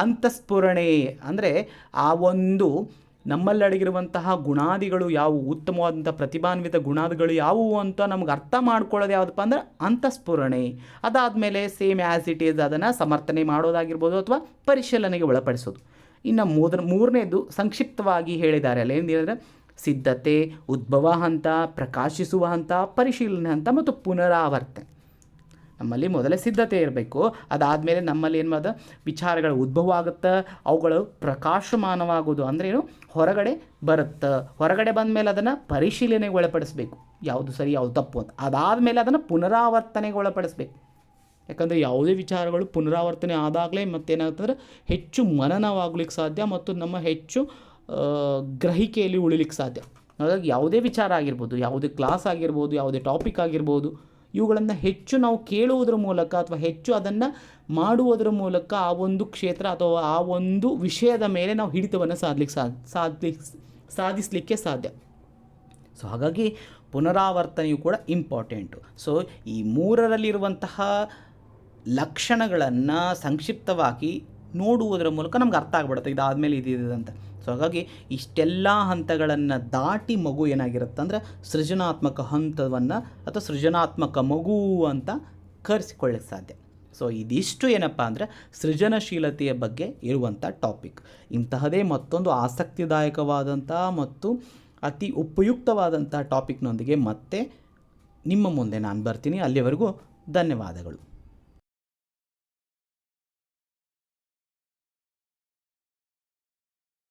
ಅಂತಃಸ್ಫುರಣೆ. ಅಂದರೆ ಆ ಒಂದು ನಮ್ಮಲ್ಲಿ ಅಡಗಿರುವಂತಹ ಗುಣಾದಿಗಳು ಯಾವುವು, ಉತ್ತಮವಾದಂಥ ಪ್ರತಿಭಾನ್ವಿತ ಗುಣಾದಿಗಳು ಯಾವುವು ಅಂತ ನಮ್ಗೆ ಅರ್ಥ ಮಾಡ್ಕೊಳ್ಳೋದು ಯಾವುದಪ್ಪ ಅಂದ್ರೆ ಅಂತಃಸ್ಫುರಣೆ. ಅದಾದಮೇಲೆ ಸೇಮ್ ಆ್ಯಸ್ ಇಟ್ ಈಸ್ ಅದನ್ನು ಸಮರ್ಥನೆ ಮಾಡೋದಾಗಿರ್ಬೋದು ಅಥವಾ ಪರಿಶೀಲನೆಗೆ ಒಳಪಡಿಸೋದು. ಇನ್ನು ಮೂರನೇದು ಸಂಕ್ಷಿಪ್ತವಾಗಿ ಹೇಳಿದ್ದಾರೆ ಅಲ್ಲಿ ಏನಂದರೆ ಸಿದ್ಧತೆ, ಉದ್ಭವ ಹಂತ, ಪ್ರಕಾಶಿಸುವ ಹಂತ, ಪರಿಶೀಲನೆ ಹಂತ ಮತ್ತು ಪುನರಾವರ್ತನೆ. ನಮ್ಮಲ್ಲಿ ಮೊದಲೇ ಸಿದ್ಧತೆ ಇರಬೇಕು. ಅದಾದಮೇಲೆ ನಮ್ಮಲ್ಲಿ ಏನು ಮಾಡೋದು, ವಿಚಾರಗಳು ಉದ್ಭವ ಆಗುತ್ತೆ, ಅವುಗಳು ಪ್ರಕಾಶಮಾನವಾಗೋದು ಅಂದರೆ ಏನು, ಹೊರಗಡೆ ಬರುತ್ತೆ. ಹೊರಗಡೆ ಬಂದ ಮೇಲೆ ಅದನ್ನು ಪರಿಶೀಲನೆಗೆ ಒಳಪಡಿಸಬೇಕು, ಯಾವುದು ಸರಿ ಯಾವುದು ತಪ್ಪು ಅಂತ. ಅದಾದಮೇಲೆ ಅದನ್ನು ಪುನರಾವರ್ತನೆಗೆ ಒಳಪಡಿಸಬೇಕು. ಯಾಕಂದರೆ ಯಾವುದೇ ವಿಚಾರಗಳು ಪುನರಾವರ್ತನೆ ಆದಾಗಲೇ ಮತ್ತೇನಾಗ್ತಂದ್ರೆ ಹೆಚ್ಚು ಮನನವಾಗ್ಲಿಕ್ಕೆ ಸಾಧ್ಯ ಮತ್ತು ನಮ್ಮ ಹೆಚ್ಚು ಗ್ರಹಿಕೆಯಲ್ಲಿ ಉಳಿಲಿಕ್ಕೆ ಸಾಧ್ಯ. ಹಾಗಾಗಿ ಯಾವುದೇ ವಿಚಾರ ಆಗಿರ್ಬೋದು, ಯಾವುದೇ ಕ್ಲಾಸ್ ಆಗಿರ್ಬೋದು, ಯಾವುದೇ ಟಾಪಿಕ್ ಆಗಿರ್ಬೋದು, ಇವುಗಳನ್ನು ಹೆಚ್ಚು ನಾವು ಕೇಳುವುದರ ಮೂಲಕ ಅಥವಾ ಹೆಚ್ಚು ಅದನ್ನು ಮಾಡುವುದರ ಮೂಲಕ ಆ ಒಂದು ಕ್ಷೇತ್ರ ಅಥವಾ ಆ ಒಂದು ವಿಷಯದ ಮೇಲೆ ನಾವು ಹಿಡಿತವನ್ನು ಸಾಧಿಸಲಿಕ್ಕೆ ಸಾಧ್ಯ. ಸೊ ಹಾಗಾಗಿ ಪುನರಾವರ್ತನೆಯು ಕೂಡ ಇಂಪಾರ್ಟೆಂಟು. ಸೊ ಈ ಮೂರರಲ್ಲಿರುವಂತಹ ಲಕ್ಷಣಗಳನ್ನು ಸಂಕ್ಷಿಪ್ತವಾಗಿ ನೋಡುವುದರ ಮೂಲಕ ನಮ್ಗೆ ಅರ್ಥ ಆಗಿಬಿಡುತ್ತೆ ಇದಾದಮೇಲೆ ಇದಿದೆ ಅಂತ. ಸೊ ಹಾಗಾಗಿ ಇಷ್ಟೆಲ್ಲ ಹಂತಗಳನ್ನು ದಾಟಿ ಮಗು ಏನಾಗಿರುತ್ತೆ ಅಂದರೆ ಸೃಜನಾತ್ಮಕ ಹಂತವನ್ನು ಅಥವಾ ಸೃಜನಾತ್ಮಕ ಮಗು ಅಂತ ಕರೆಸಿಕೊಳ್ಳಕ್ಕೆ ಸಾಧ್ಯ. ಸೊ ಇದಿಷ್ಟು ಏನಪ್ಪ ಅಂದರೆ ಸೃಜನಶೀಲತೆಯ ಬಗ್ಗೆ ಇರುವಂಥ ಟಾಪಿಕ್. ಇಂತಹದೇ ಮತ್ತೊಂದು ಆಸಕ್ತಿದಾಯಕವಾದಂಥ ಮತ್ತು ಅತಿ ಉಪಯುಕ್ತವಾದಂಥ ಟಾಪಿಕ್ನೊಂದಿಗೆ ಮತ್ತೆ ನಿಮ್ಮ ಮುಂದೆ ನಾನು ಬರ್ತೀನಿ. ಅಲ್ಲಿವರೆಗೂ ಧನ್ಯವಾದಗಳು.